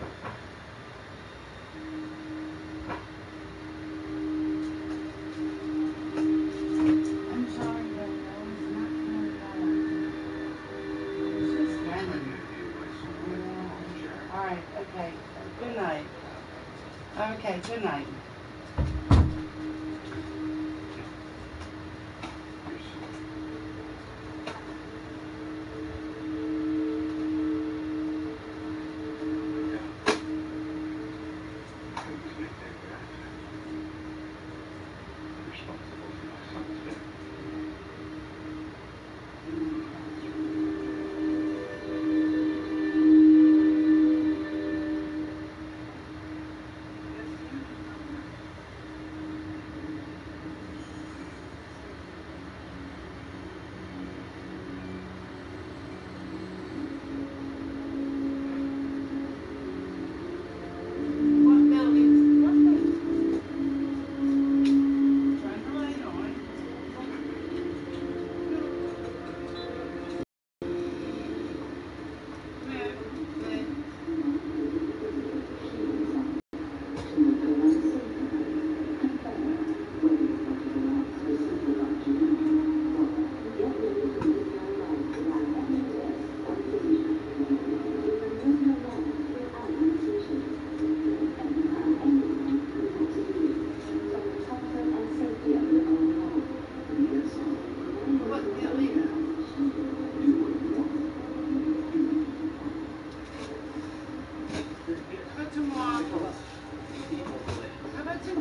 [SPEAKER 13] I'm sorry, but I was not very well. It was just random. All right, okay. Good night. Okay, good night.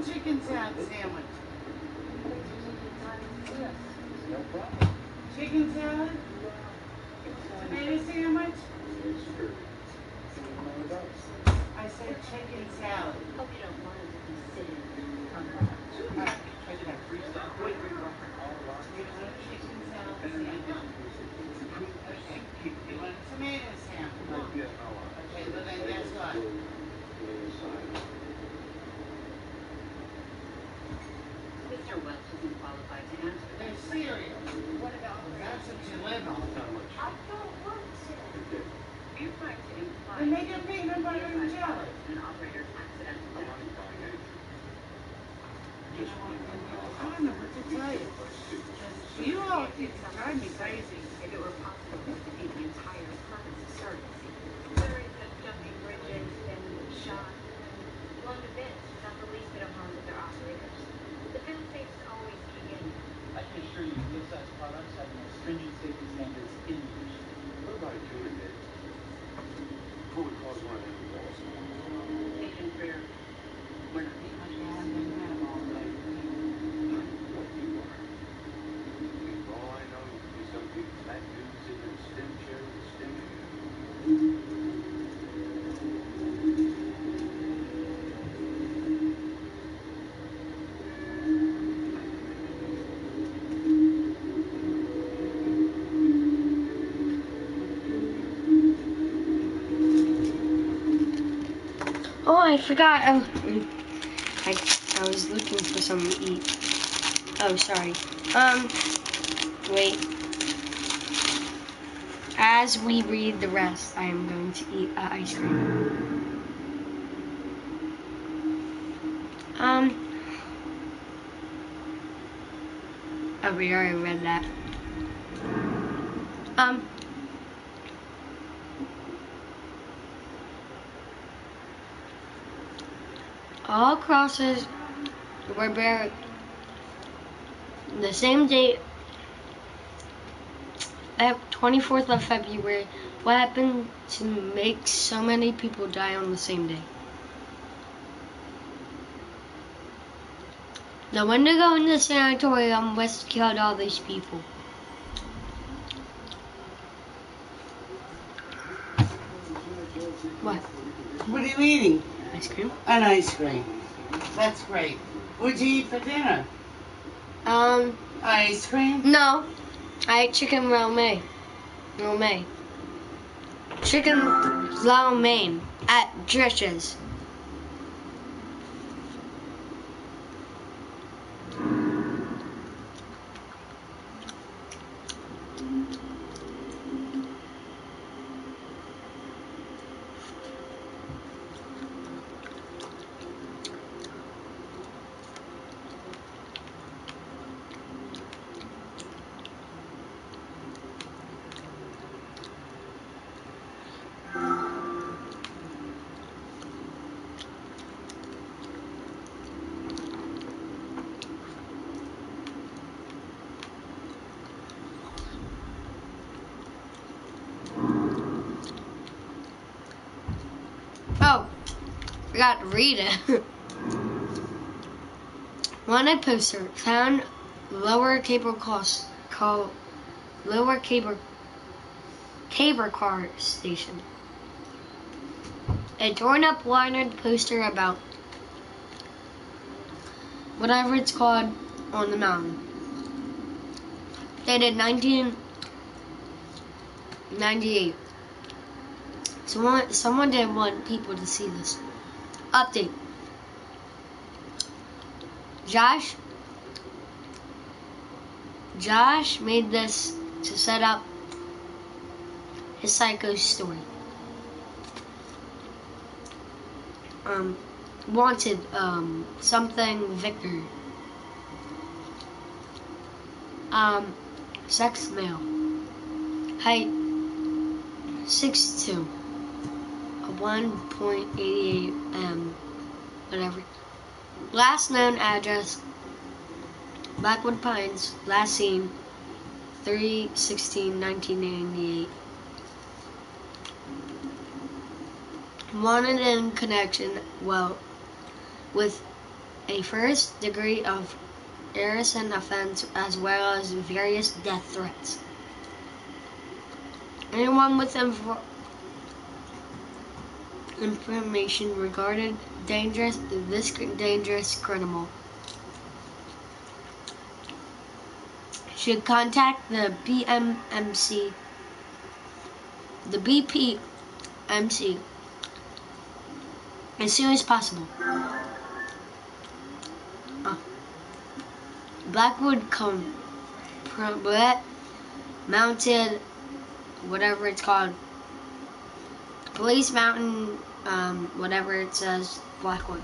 [SPEAKER 13] Chicken salad sandwich. Chicken salad? Tomato sandwich? I said chicken salad.
[SPEAKER 8] Hope you don't mind if you sit in.
[SPEAKER 13] Chicken salad sandwich. Okay. You want a tomato sandwich? Okay, well then guess what?
[SPEAKER 8] Mr. Welch isn't qualified to answer.
[SPEAKER 13] They're cereal.
[SPEAKER 8] What about
[SPEAKER 13] That's what you live on.
[SPEAKER 8] I don't want to. You're trying to imply
[SPEAKER 13] Then make it peanut butter and jelly.
[SPEAKER 8] an operator's accidental death.
[SPEAKER 7] lost one of them walls.
[SPEAKER 14] Agent Fair, we're not being much more than we have all day.
[SPEAKER 7] What you are. All I know, you do some big fat dudes in your stem chair with a stem chair.
[SPEAKER 1] Oh, I forgot. I was looking for something to eat. Oh, sorry. Wait. As we read the rest, I am going to eat ice cream. Oh, we already read that. All crosses were buried the same date, 24th of February. What happened to make so many people die on the same day? The Wendigo in the sanatorium was killed all these people. What?
[SPEAKER 13] What are you eating?
[SPEAKER 1] Ice cream.
[SPEAKER 13] An ice cream. That's great. What'd you eat for dinner? Ice cream?
[SPEAKER 1] No. I ate chicken lo mein. Chicken lo mein at Drish's. Oh, I got to read it. Wanted poster found lower cable car station. A torn up wanted poster about whatever it's called on the mountain. Dated 1998. Someone didn't want people to see this. Update. Josh made this to set up his psycho story. Wanted, something Victor. Sex male. Height 6'2". 1.88 whatever. Last known address, Blackwood Pines. Last seen, 3/16/1998. Wanted in connection, with a first degree of arson offense as well as various death threats. Anyone with information regarding this dangerous criminal should contact the BPMC as soon as possible. Blackwood Mounted, whatever it's called, Police Mountain, whatever it says, Blackwood.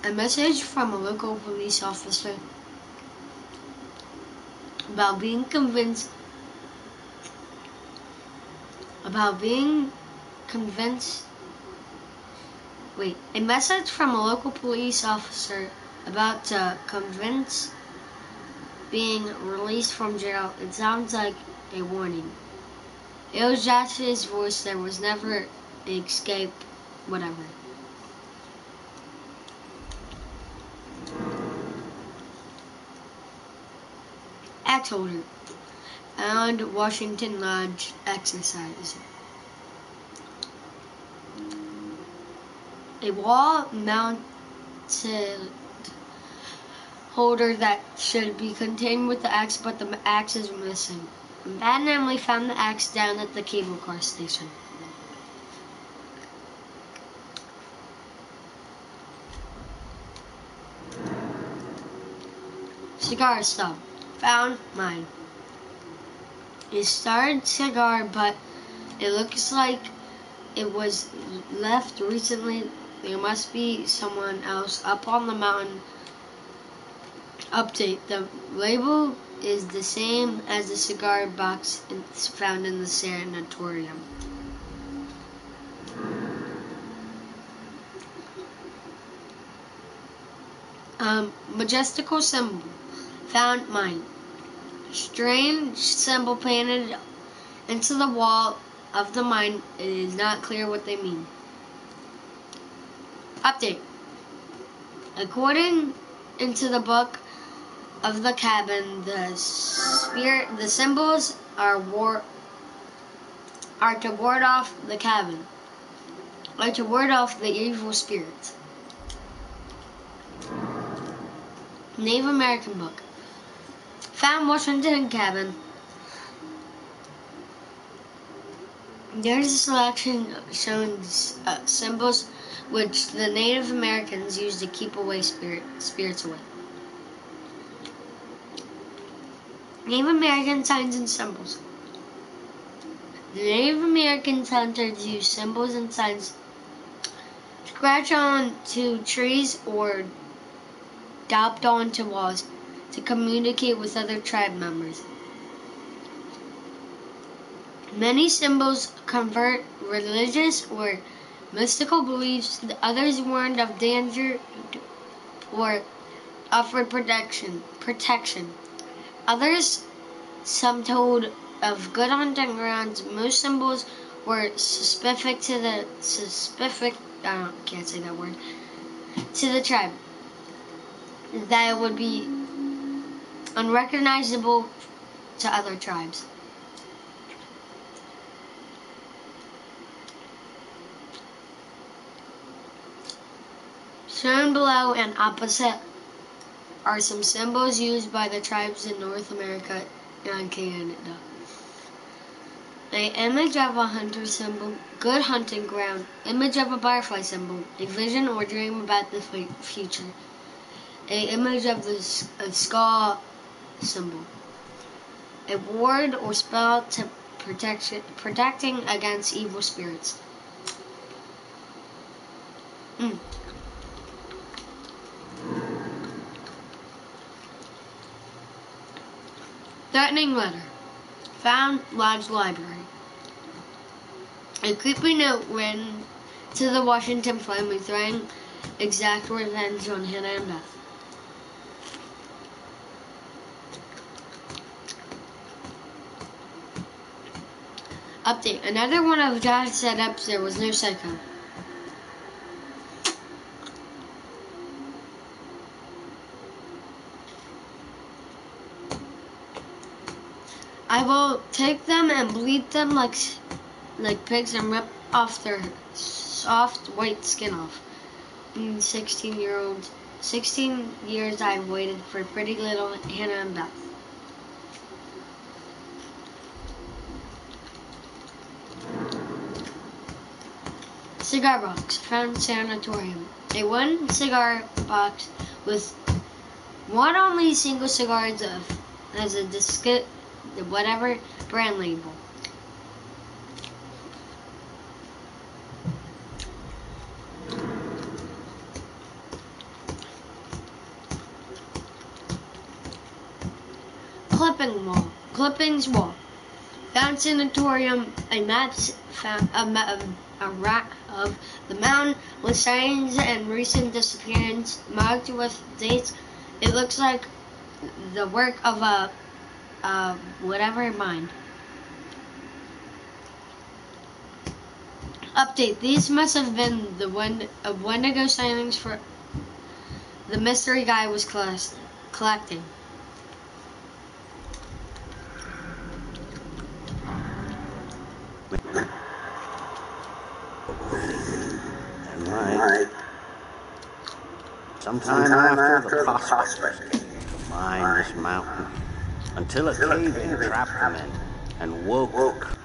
[SPEAKER 1] A message from a local police officer about being convinced. Wait, a message from a local police officer about to convince being released from jail, it sounds like a warning. It was Josh's voice. There was never escape, whatever. Axe holder. And Washington Lodge exercise. A wall-mounted holder that should be contained with the axe, but the axe is missing. Matt and Emily found the axe down at the cable car station. Cigar stub. Found mine. A starred cigar, but it looks like it was left recently. There must be someone else up on the mountain. Update. The label is the same as the cigar box found in the sanatorium. Majestical symbol. Found mine. Strange symbol painted into the wall of the mine. It is not clear what they mean. Update. According to the book of the cabin, the symbols are to ward off the cabin, or to ward off the evil spirits. Native American book. Found Washington cabin. There's a selection showing symbols which the Native Americans used to keep away spirits away. Native American signs and symbols. The Native American hunters used symbols and signs scratched onto trees or daubed onto walls to communicate with other tribe members. Many symbols convert religious or mystical beliefs. The others warned of danger or offered protection. Others, some told of good hunting grounds. Most symbols were specific to the to the tribe. That it would be unrecognizable to other tribes. Shown below and opposite are some symbols used by the tribes in North America and Canada. An image of a hunter symbol, good hunting ground, image of a butterfly symbol, a vision or dream about the future. An image of the skull symbol, a ward or spell to protecting against evil spirits. Threatening letter. Found Lodge Library. A creepy note written to the Washington family threatening exact revenge on Hannah and Beth. Update. Another one of Josh's setups, there was no psycho. I will take them and bleed them like pigs and rip off their soft white skin off. 16 years I've waited for pretty little Hannah and Beth. Cigar box. Found sanatorium. A one cigar box with one only single cigar has a disc, whatever brand label. Clippings wall. Found sanatorium. A map found a rack of the mountain with signs and recent disappearance marked with dates. It looks like the work of a whatever mind. Update. These must have been the Wendigo sightings for the mystery guy was collecting.
[SPEAKER 9] Sometime after the prospectors came to mine this mountain, until a cave-in trapped them in and woke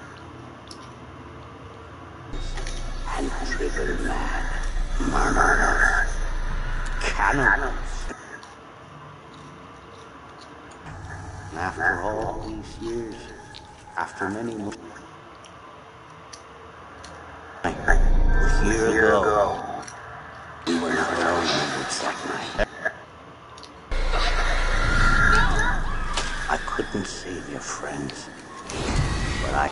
[SPEAKER 9] and driven mad murderers, cannibals. And after all these years, after many more, a year ago, we were not alone in the woods that night. I couldn't save your friends, but I...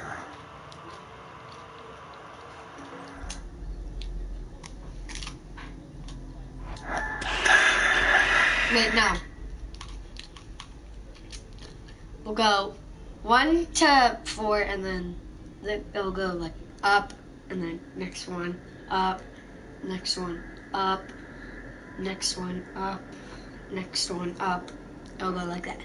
[SPEAKER 1] Wait, no. We'll go 1 to 4, and then it'll go like up, and then next one, up, next one, up, next one, up, next one, up. It'll go like that.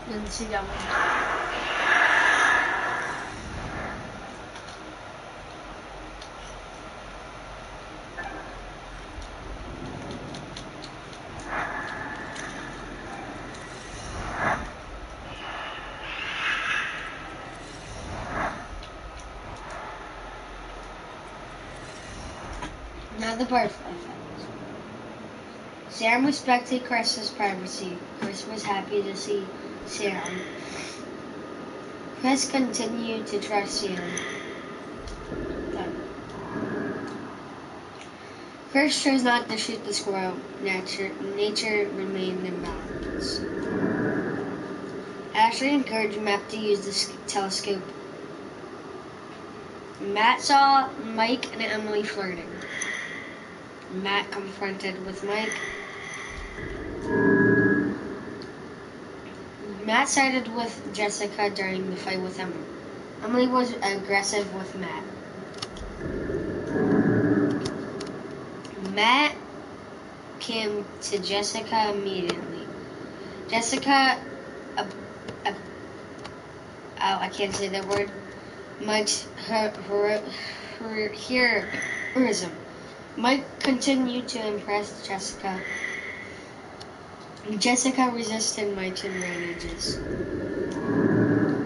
[SPEAKER 1] Didn't see that one. Now the butterfly effect. Sam respected Chris's privacy. Chris was happy to see Sam. Chris continued to trust Sam. Chris chose not to shoot the squirrel. Nature remained in balance. Ashley encouraged Matt to use the telescope. Matt saw Mike and Emily flirting. Matt confronted with Mike. Matt sided with Jessica during the fight with Emily. Emily was aggressive with Matt. Matt came to Jessica immediately. Jessica, I can't say that word. Mike's heroism. Mike continued to impress Jessica. Jessica resisted Mike's advantages.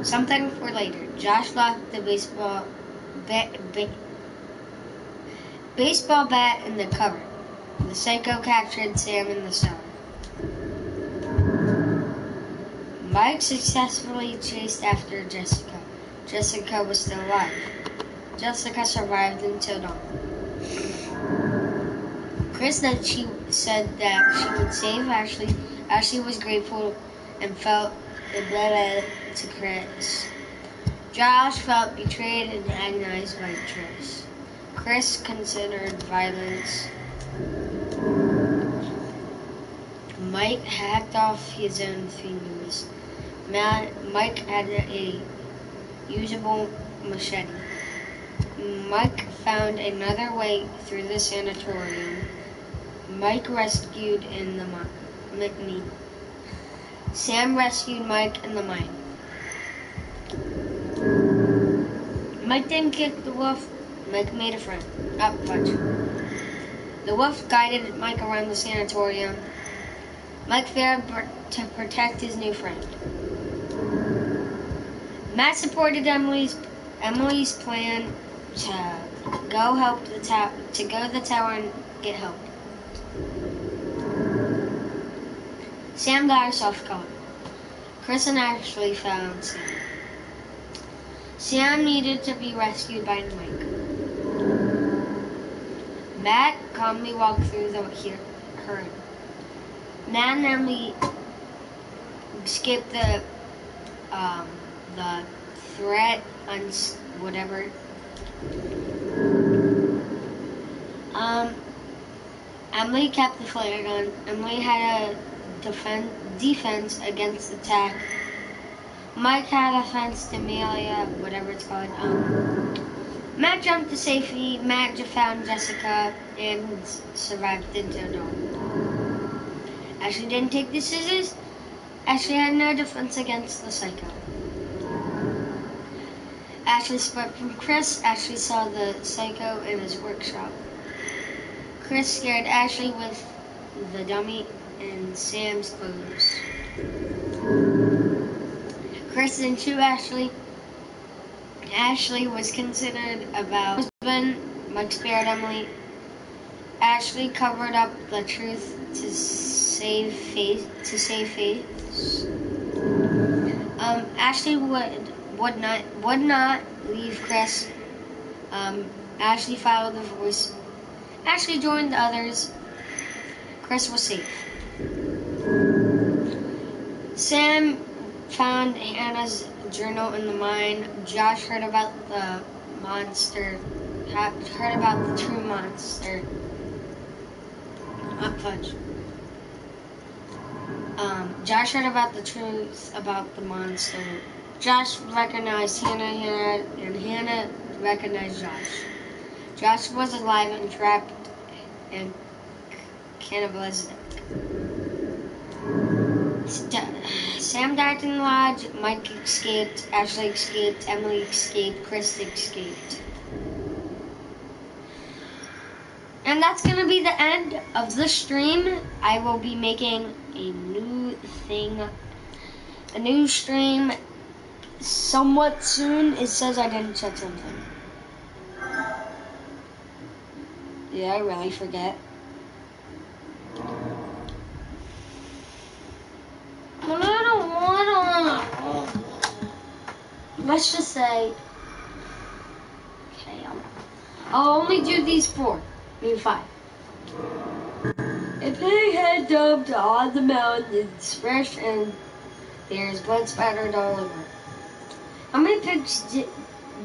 [SPEAKER 1] Something for later. Josh locked the baseball bat in the cupboard. The psycho captured Sam in the cellar. Mike successfully chased after Jessica. Jessica was still alive. Jessica survived until dawn. Chris said she said that she would save Ashley. Ashley was grateful and felt indebted to Chris. Josh felt betrayed and agonized by Chris. Chris considered violence. Mike hacked off his own fingers. Mike had a usable machete. Mike found another way through the sanatorium. Mike rescued in the mine. Sam rescued Mike in the mine. Mike didn't kick the wolf. Mike made a friend. Fudge. The wolf guided Mike around the sanatorium. Mike failed to protect his new friend. Matt supported Emily's plan to go to the tower and get help. Sam got herself caught. Chris and Ashley found Sam. Sam needed to be rescued by Mike. Matt calmly walked through the herd. Matt and Emily escaped the threat on whatever. Emily kept the flare gun. Emily had a defense against attack. Mike had a fence to Amelia, whatever it's called. Matt jumped to safety. Matt found Jessica and survived until dawn. Ashley didn't take the scissors. Ashley had no defense against the psycho. Ashley split from Chris. Ashley saw the psycho in his workshop. Chris scared Ashley with the dummy and Sam's clothes. Chris didn't shoot Ashley. Ashley was considered about husband. Mike spared Emily. Ashley covered up the truth to save face. Ashley would not leave Chris. Ashley followed the voice. Ashley joined the others. Chris was safe. Sam found Hannah's journal in the mine. Josh heard about the monster. Heard about the true monster. Fudge. Josh heard about the truth about the monster. Josh recognized Hannah, and Hannah recognized Josh. Josh was alive and trapped and cannibalistic. Sam died in the lodge. Mike escaped. Ashley escaped. Emily escaped. Chris escaped. And that's going to be the end of the stream. I will be making a new stream somewhat soon. It says I didn't check something. Yeah, I really forget. But I don't want to. Let's just say. Okay, I'll only do these 4. I mean 5. A pig had dumped on the mountain. It's fresh and there's blood spattered all over. How many pigs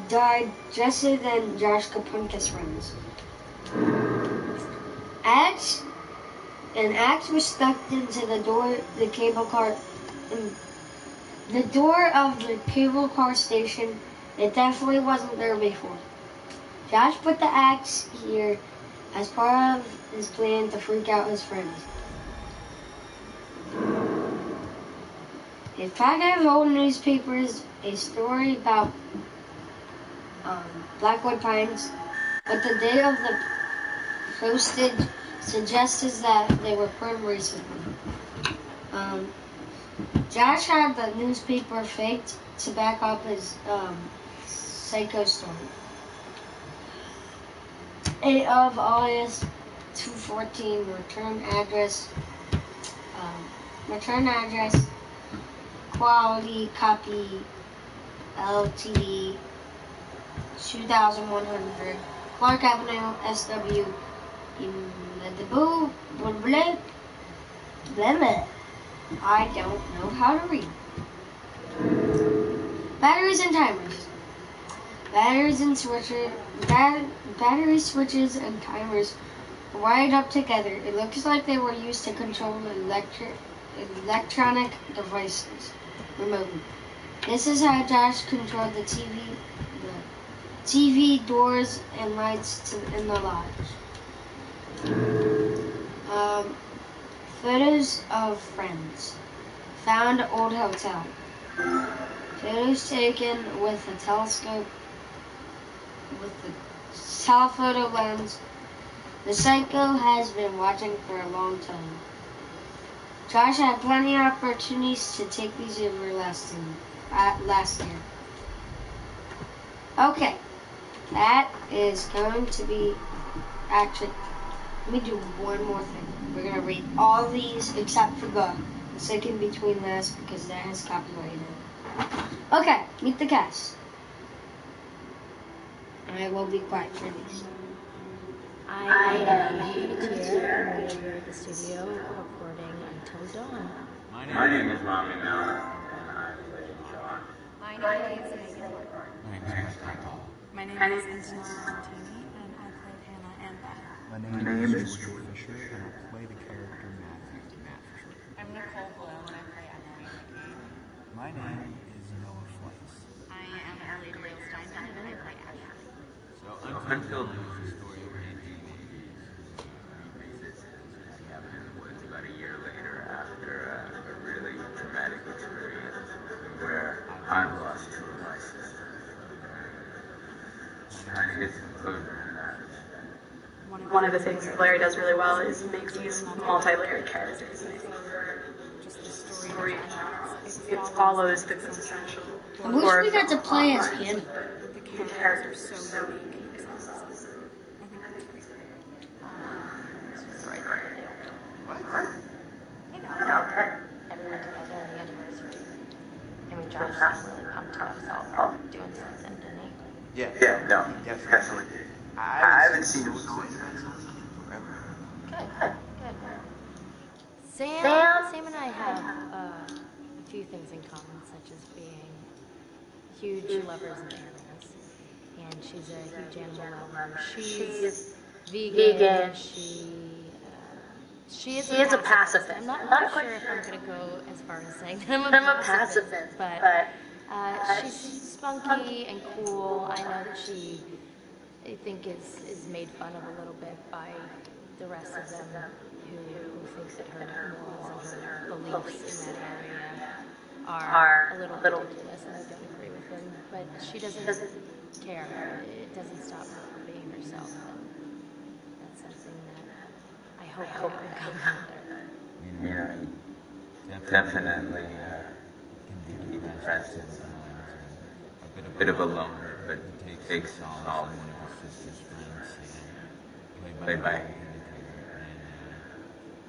[SPEAKER 1] died? Jesse than Josh Kapunka's friends. An axe was stuck into the door of the cable car. The door of the cable car station. It definitely wasn't there before. Josh put the axe here as part of his plan to freak out his friends. A packet of old newspapers, a story about Blackwood Pines, but the date of the postage suggests that they were pretty recent. Josh had the newspaper faked to back up his psycho story. 8 of August 214 return address, quality copy, LTD, 2100 Clark Avenue, SW, in Malibu, blah. I don't know how to read. Batteries and timers. Battery switches and timers wired up together. It looks like they were used to control electronic devices remotely. This is how Josh controlled the TV, doors, and lights in the lodge. Photos of friends. Found old hotel. Photos taken with a telescope with the telephoto lens. The psycho has been watching for a long time. Josh had plenty of opportunities to take these over last year. Okay, that is going to be, actually, let me do one more thing. We're going to read all these except for the second between this because that has copyrighted. Okay, meet the cast. I will be quiet for these.
[SPEAKER 15] I am Phoenix here, and we are at the studio recording Until Dawn.
[SPEAKER 16] My name is Rami Malik, and I play Sean.
[SPEAKER 6] My name is Megan Martin.
[SPEAKER 16] My name is Mike Michael.
[SPEAKER 6] My name is Antonella Montini, and I play Hannah and Beth.
[SPEAKER 16] My name is George Fisher, and I play the character Matt Fisher.
[SPEAKER 2] I'm Nicole Bloom, and I play Emily McCain.
[SPEAKER 16] My name is Noah Fleiss.
[SPEAKER 2] I am Ellie Stein, and I play Ashley.
[SPEAKER 16] So Until Dawn is the story of Anthony
[SPEAKER 17] about a year later after a really traumatic experience where I lost two of my sisters. Trying to get some closure in that.
[SPEAKER 15] One of the things that Larry does really well is make these multi-layered characters.
[SPEAKER 6] Just the story.
[SPEAKER 15] It follows the quintessential.
[SPEAKER 1] I wish we got to play as him.
[SPEAKER 6] The characters are so unique.
[SPEAKER 15] Everyone together on the anniversary. I mean, Josh really pumped himself doing something, didn't he?
[SPEAKER 17] Yeah, no, definitely. I haven't seen him forever.
[SPEAKER 15] Good. Sam and I have a few things in common, such as being huge lovers of animals. And she's a huge animal lover. She's vegan. She is a pacifist. I'm not quite sure if I'm going to go as far as saying that I'm a pacifist, but she's spunky and cool. I know that she, I think, is made fun of a little bit by the rest of them who think that her morals and her beliefs in that area are a little ridiculous, and I don't agree with them. But she doesn't care. It doesn't stop her from being herself. And that's something that I hope can come out there.
[SPEAKER 17] Yeah, definitely can be depressed and a bit of a loner, but takes all played by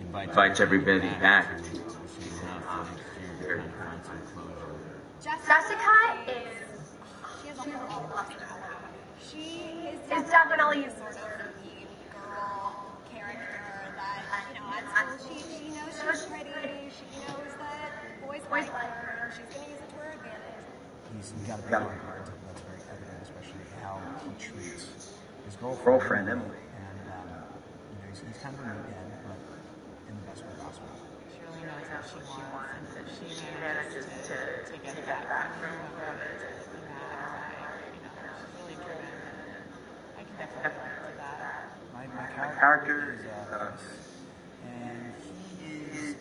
[SPEAKER 17] invites everybody back.
[SPEAKER 15] Jessica is definitely
[SPEAKER 6] sort of mean girl character that, you know, at school she knows she's pretty, she knows that boys like her, and she's going to use it to her advantage.
[SPEAKER 9] He's got a big heart. That's very evident, especially how he treats his girlfriend Emily. And he's kind of a meathead, but in the best way possible.
[SPEAKER 2] She really knows how she wants, and that she manages to get that from whoever it is. She's really driven. I can definitely relate to that.
[SPEAKER 9] My character is Chris, and he is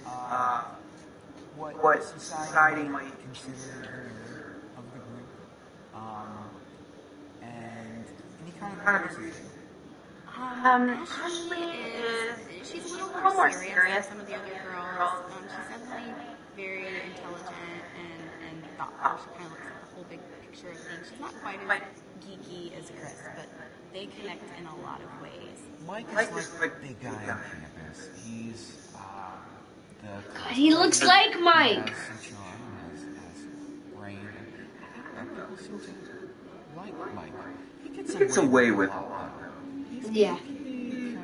[SPEAKER 9] what society might consider the leader of the group, and he kind of agrees with you.
[SPEAKER 6] Ashley she's a little more serious than some of the other girls. She's definitely very intelligent and thoughtful. She kind of looks at the whole big picture of things. She's not quite as geeky as Chris, but they connect in a lot of ways.
[SPEAKER 9] Mike is like the big guy on campus. He's
[SPEAKER 1] God, he looks like Mike.
[SPEAKER 9] Has brain.
[SPEAKER 5] like Mike. He
[SPEAKER 17] Gets away with a lot.
[SPEAKER 1] Yeah.
[SPEAKER 16] Kind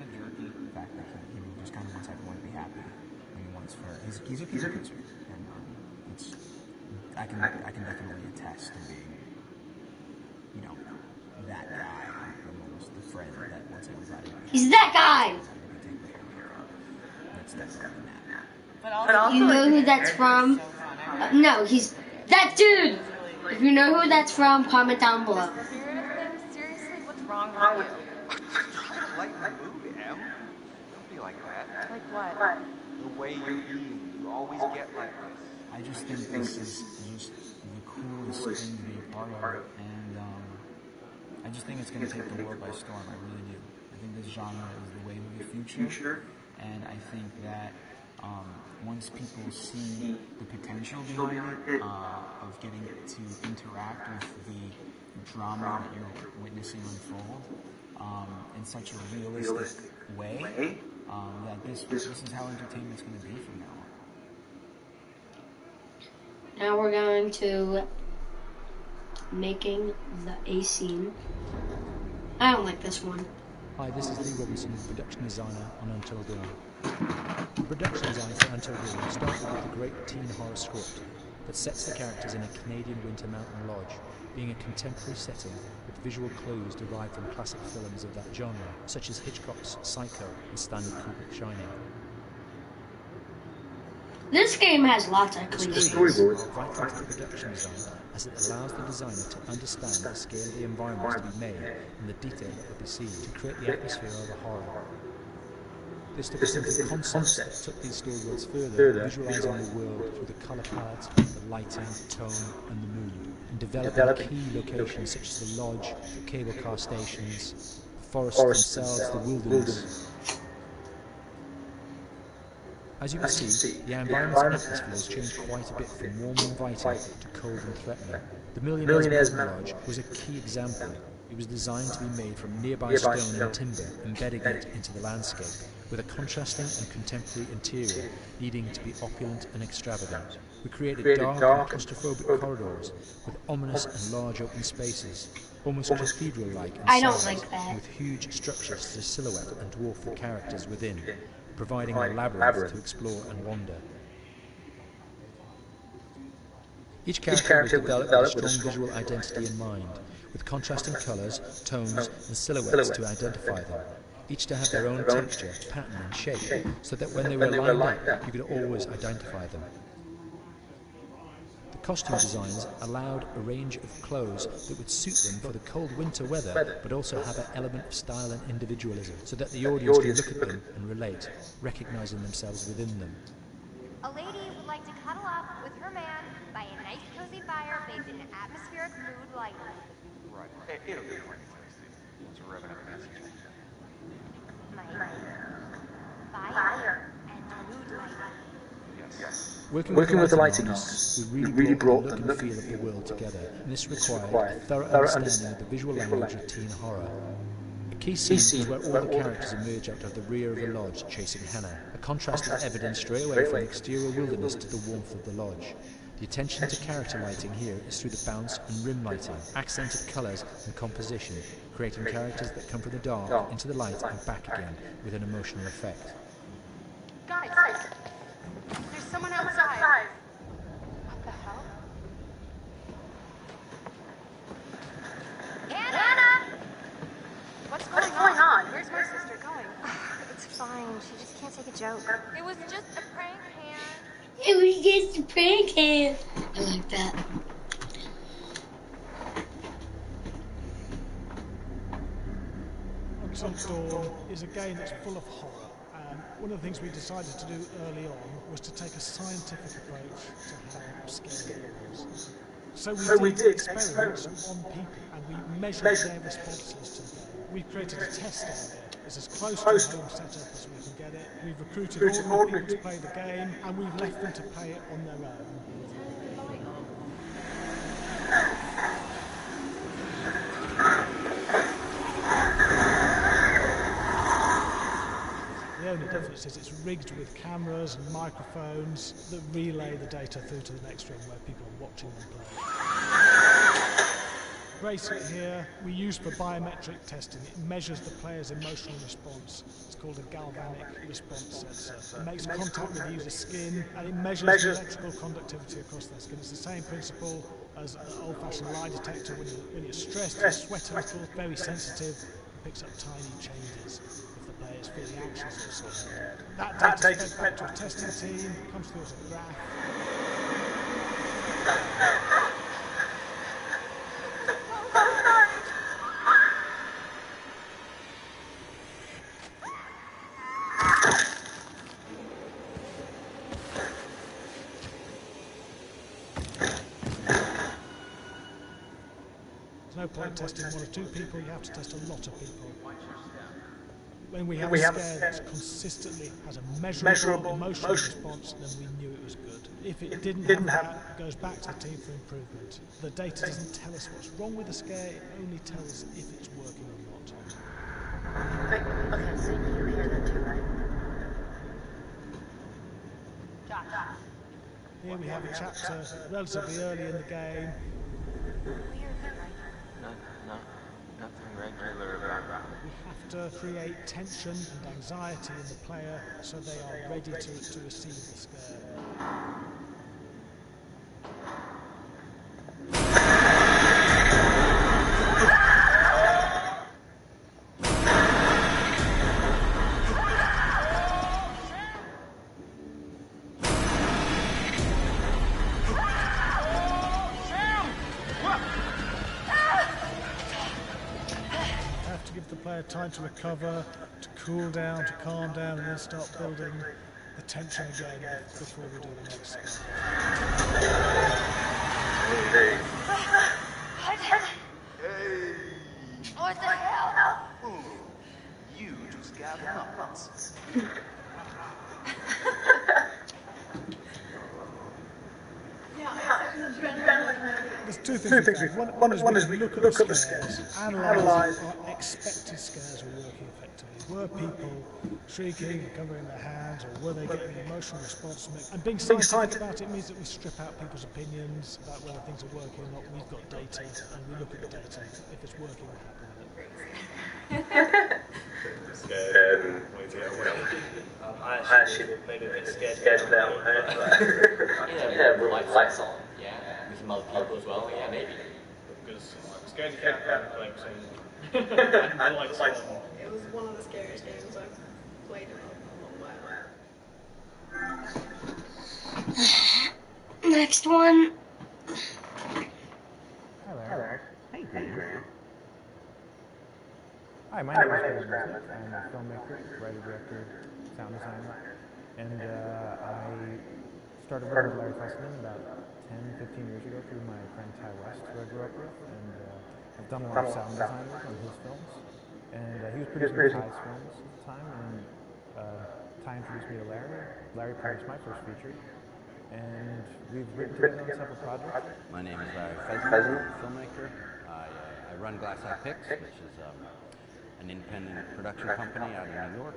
[SPEAKER 16] of jerky. The fact that he just kind of wants everyone to be happy. And he wants for he's a people pleaser, and it's I can definitely attest to being, you know, that guy, almost the friend that wants everybody to be happy.
[SPEAKER 1] He's that guy.
[SPEAKER 16] That's definitely that.
[SPEAKER 2] But also,
[SPEAKER 1] You know who that's from? No, he's that dude. If you know who that's from, comment down below.
[SPEAKER 2] seriously, what's wrong with you?
[SPEAKER 5] Lighten the mood, Em. Don't be like that.
[SPEAKER 2] Like what?
[SPEAKER 5] The way you're eating, you always get like this.
[SPEAKER 16] I just think this is just the coolest thing to be a part of, and I just think it's going to take the world by storm. I really do. I think this genre is the wave of the future, and I think that once people see the potential behind it, of getting to interact with the drama that you're witnessing unfold in such a realistic way, that this is how entertainment's going to be from now on.
[SPEAKER 1] Now we're going to making the A scene. I don't like this one.
[SPEAKER 10] Hi, this is Lee Robinson, production designer on Until Dawn. The production design for Until Dawn started with the great teen horror script that sets the characters in a Canadian winter mountain lodge, being a contemporary setting with visual clues derived from classic films of that genre, such as Hitchcock's Psycho and Stanley Kubrick's Shining.
[SPEAKER 1] This game has lots of clues.
[SPEAKER 10] Storyboards vital to the production design, as it allows the designer to understand the scale of the environments to be made and the detail that will be seen to create the atmosphere of a horror. This took us into concepts that took these storyboards further, visualizing the world through the colour palette, the lighting, tone and the mood, and developing key locations such as the lodge, the cable car stations, the forests themselves, the wilderness. As you can see, the environment's atmospheres changed quite a bit from warm and inviting to cold and threatening. The Millionaire's Mountain Lodge was a key example. It was designed to be made from nearby stone and timber, embedding it into the landscape, with a contrasting and contemporary interior, needing to be opulent and extravagant. We created dark and claustrophobic corridors, with ominous and large open spaces, almost cathedral-like in size, with huge structures to silhouette and dwarf the characters within, providing a labyrinth to explore and wander. Each character was developed with a strong visual identity in mind, with contrasting colours, tones and silhouettes to identify them, each to have their own texture, pattern and shape, so that when they were lined up, you could always identify them. The costume designs allowed a range of clothes that would suit them for the cold winter weather, but also have an element of style and individualism, so that the audience can look at them and relate, recognising themselves within them.
[SPEAKER 18] A lady would like to cuddle up with her man by a nice cozy fire bathed in atmospheric mood lighting.
[SPEAKER 5] Right. It'll be 2022. Once we're revving up the message.
[SPEAKER 18] Fire and mood lighting.
[SPEAKER 5] Yes.
[SPEAKER 10] Working with the lighting artists, we really brought the look and feel of the world together, and this required a thorough understanding of the visual language of teen horror. A key scene is where all the characters emerge out of the rear of the lodge chasing Hannah. A contrast is evident straight away from the exterior wilderness to the warmth of the lodge. The attention to character lighting here is through the bounce and rim lighting, accented colours and composition, creating characters that come from the dark into the light and back again with an emotional effect.
[SPEAKER 2] Guys, there's someone outside. What the hell?
[SPEAKER 18] Anna!
[SPEAKER 2] What's going on?
[SPEAKER 18] Where's my sister going? It's fine. She just can't take a joke. It was just a prank, Han.
[SPEAKER 1] It was just a prank hand. I like that.
[SPEAKER 19] Until Dawn is a game that's full of horror. One of the things we decided to do early on was to take a scientific approach to how scary it was. So we did experiments on people and we measured their responses to them. We've created a test area. It's as close to a home setup as we can get it. We've recruited ordinary people to play the game and we've left them to play it on their own. The only difference is it's rigged with cameras and microphones that relay the data through to the next room where people are watching them play. bracelet here we use for biometric testing. It measures the player's emotional response. It's called a galvanic response sensor. It makes contact with the user's skin and it measures the electrical conductivity across their skin. It's the same principle as an old-fashioned lie detector. When you're stressed, you sweat a little, very sensitive, picks up tiny changes if the player is feeling anxious or something. That data is fed back to a testing team, comes through as a graph. There's no point testing one or two people, you have to test a lot of people. When we have a scare that consistently has a measurable emotional response, then we knew it was good. If it didn't have that, it goes back to the team for improvement. The data doesn't tell us what's wrong with the scare, it only tells us if it's working or not.
[SPEAKER 8] Okay, so you hear that too, right?
[SPEAKER 18] Josh.
[SPEAKER 19] Here we have a chapter relatively early in the game.
[SPEAKER 5] Nothing regular about it.
[SPEAKER 19] We have to create tension and anxiety in the player so they are ready to receive the scare. Time to recover, to cool down, to calm down, and then start building the tension again before we do the next scare.
[SPEAKER 8] Hey. What the hell?
[SPEAKER 9] You just got nuts.
[SPEAKER 19] There's two things we do. One is we look at the scares, analyse our expected scares are working effectively. Were people shrieking, covering their hands, or were they getting an emotional response from it? And being scientific about it means that we strip out people's opinions about whether things are working or not. We've got data, and we look at the data. If it's working, we're happy with it.
[SPEAKER 20] I actually maybe a bit scared of that one. Yeah, with lights on. Yeah, with some other people as well. Yeah, maybe.
[SPEAKER 21] Because scared cat like and lights on.
[SPEAKER 6] It was one of the scariest games I've played in a long while.
[SPEAKER 1] Next one.
[SPEAKER 22] Hello. Hey, Graham. Hi, my name is Graham Smith. I'm a filmmaker, writer, director, sound designer, and I started working with Larry Fessenden about 10-15 years ago through my friend Ty West, who I grew up with, and I've done a lot of sound design work on his films, and he was producing Ty's films at the time, and Ty introduced me to Larry. Larry produced my first feature, and we've written together on several projects.
[SPEAKER 23] My name is Larry Fessenden, filmmaker. I run Glass Eye Pix, which is an independent production company out of New York.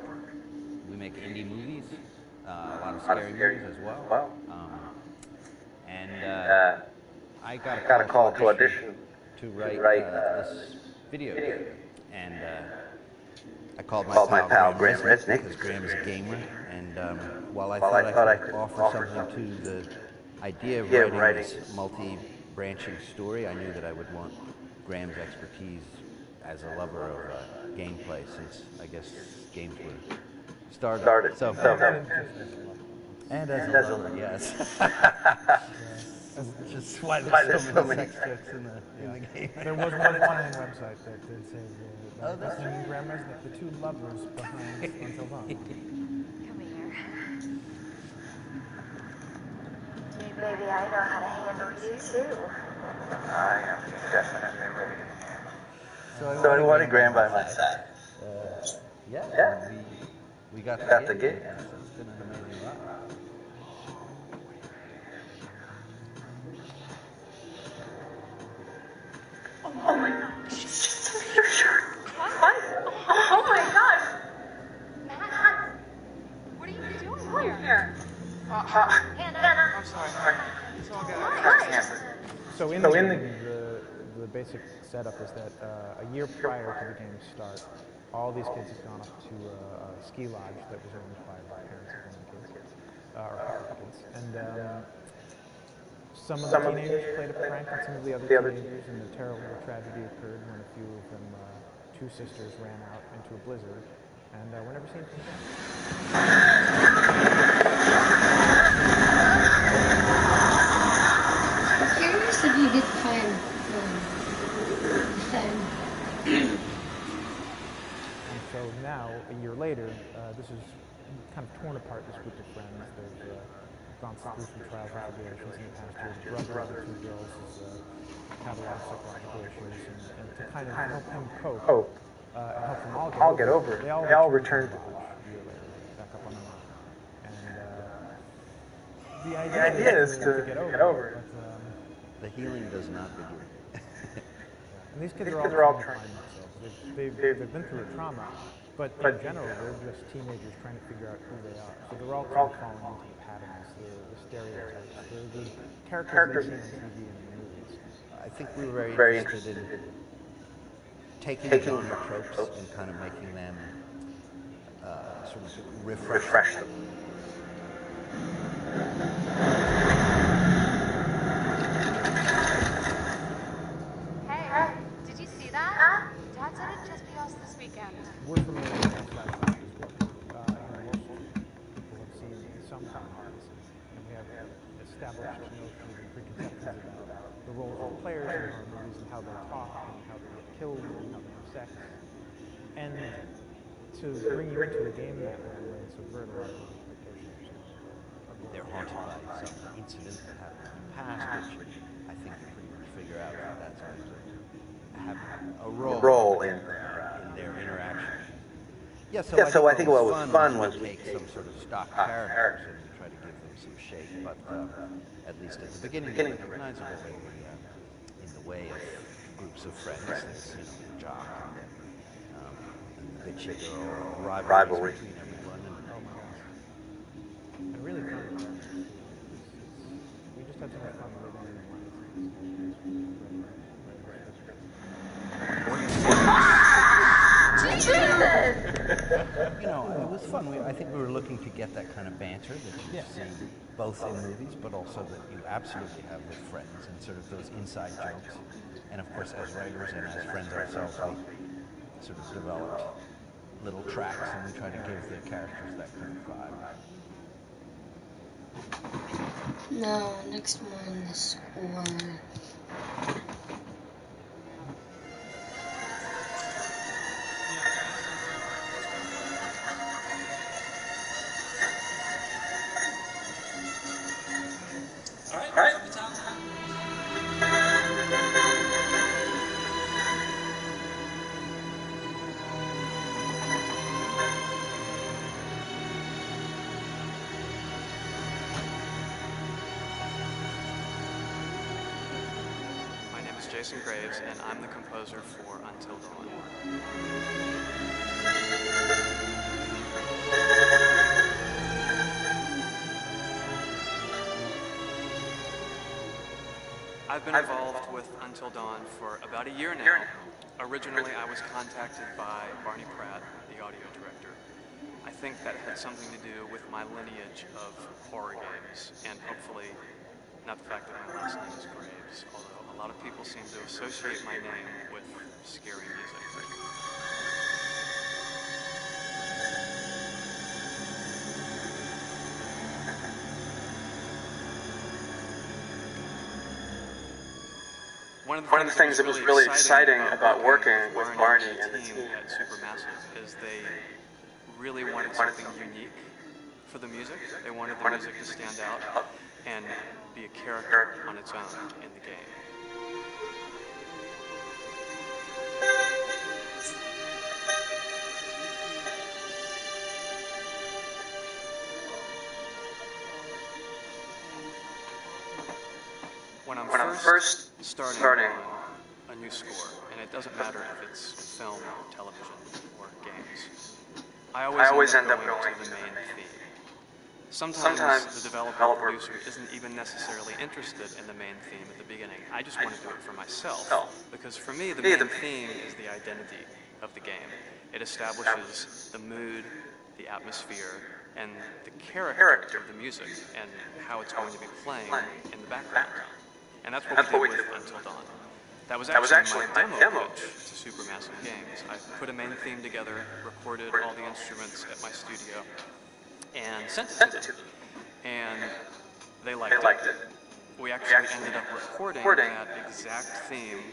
[SPEAKER 23] We make indie movies, a lot of scary movies as well. I got a call to audition to write this video game. And I called my pal Graham Resnick, because Graham is a gamer. And while I thought I could offer something to the idea of writing this multi-branching story, I knew that I would want Graham's expertise as a lover of gameplay, since I guess games were started. So, and as a lover, yes. Just why there's so many sex jokes in the game.
[SPEAKER 22] There was one website that did say that's him and Graham Resnick, the two lovers behind Until Dawn.
[SPEAKER 8] Come here. Maybe I know how to handle you too.
[SPEAKER 23] I am definitely ready.
[SPEAKER 8] So I wanted
[SPEAKER 23] Graham by my side. Yeah. We got the gig. So it's been an amazing ride.
[SPEAKER 8] Oh my god, she's just under your shirt. What? Oh my gosh. Matt, what are you doing here? Hannah.
[SPEAKER 5] I'm sorry.
[SPEAKER 22] So in the basic setup is that a year prior to the game's start, all these kids had gone up to a ski lodge that was owned by the parents of one of the kids, or a couple of kids. And some of the teenagers played a prank on some of the other teenagers, and a terrible tragedy occurred when a few of them, two sisters, ran out into a blizzard, and were never seen from again.
[SPEAKER 1] I'm curious if you get time then.
[SPEAKER 22] And so now, a year later, this is kind of torn apart, this group of friends. They've gone through some trials and tribulations in the past year. The brother of the two girls has had a lot of psychological issues, and to kind of help him cope, and help them all get over it, they all returned to the lodge a year later, back up on the mountain. And the idea is to get over it. But,
[SPEAKER 23] the healing does not begin.
[SPEAKER 22] And these kids are all trying to find themselves. They've been through a trauma, but in general, they're just teenagers trying to figure out who they are. So they're all kind of falling into the patterns, the stereotypes, the characters they see on TV and in the movies.
[SPEAKER 23] I think we were very interested in taking genre tropes and kind of making them sort of refresh them.
[SPEAKER 18] Hey, did you see that? Dad said it'd just be us this weekend.
[SPEAKER 22] We're familiar with that flashback as well. Most people have seen some kind of arts, and we have established notions and preconceptions about the roles of players in horror movies and how they talk and how they get killed and how they have sex. And to bring you into a game that way and subvert a lot of expectations.
[SPEAKER 23] They're haunted by some incident that happened in the past, which I think you pretty much figure out that that's going to have a role in their interaction. Yeah, so I think what was fun was we take some sort of stock characters and we try to give them some shape, but at least at the beginning, they're recognizable in the way of groups of friends. There's, the jock and the bitchy girl, rivalry between everyone.
[SPEAKER 22] And really fun. We just had so much fun living
[SPEAKER 23] it was fun. I think we were looking to get that kind of banter that you see both in movies, but also that you absolutely have with friends and sort of those inside jokes. And of course, as writers and as friends ourselves, we sort of developed little tracks and we try to give the characters that kind of vibe.
[SPEAKER 1] No, next one, the score.
[SPEAKER 3] Jason Graves, and I'm the composer for Until Dawn. I've been involved with Until Dawn for about a year now. Originally, I was contacted by Barney Pratt, the audio director. I think that had something to do with my lineage of horror games, and hopefully not the fact that my last name is Graves, although a lot of people seem to associate my name with scary music. One of the things that was really exciting about working with Barney and the team at Supermassive is they really wanted something unique for the music. They wanted the music to stand out and be a character on its own in the game. When I'm first starting a new score, and it doesn't matter if it's film, television, or games, I always end up going to the main theme. Sometimes the developer or producer isn't even necessarily interested in the main theme at the beginning. I just want to do it for myself, because for me, the main theme is the identity of the game. It establishes the mood, the atmosphere, and the character of the music, and how it's going to be playing in the background. And that's what we did with Until Dawn. That was actually my demo pitch to Supermassive Games. I put a main theme together, recorded all the instruments at my studio, and sent it to them. And they liked it. We actually ended up recording that exact theme,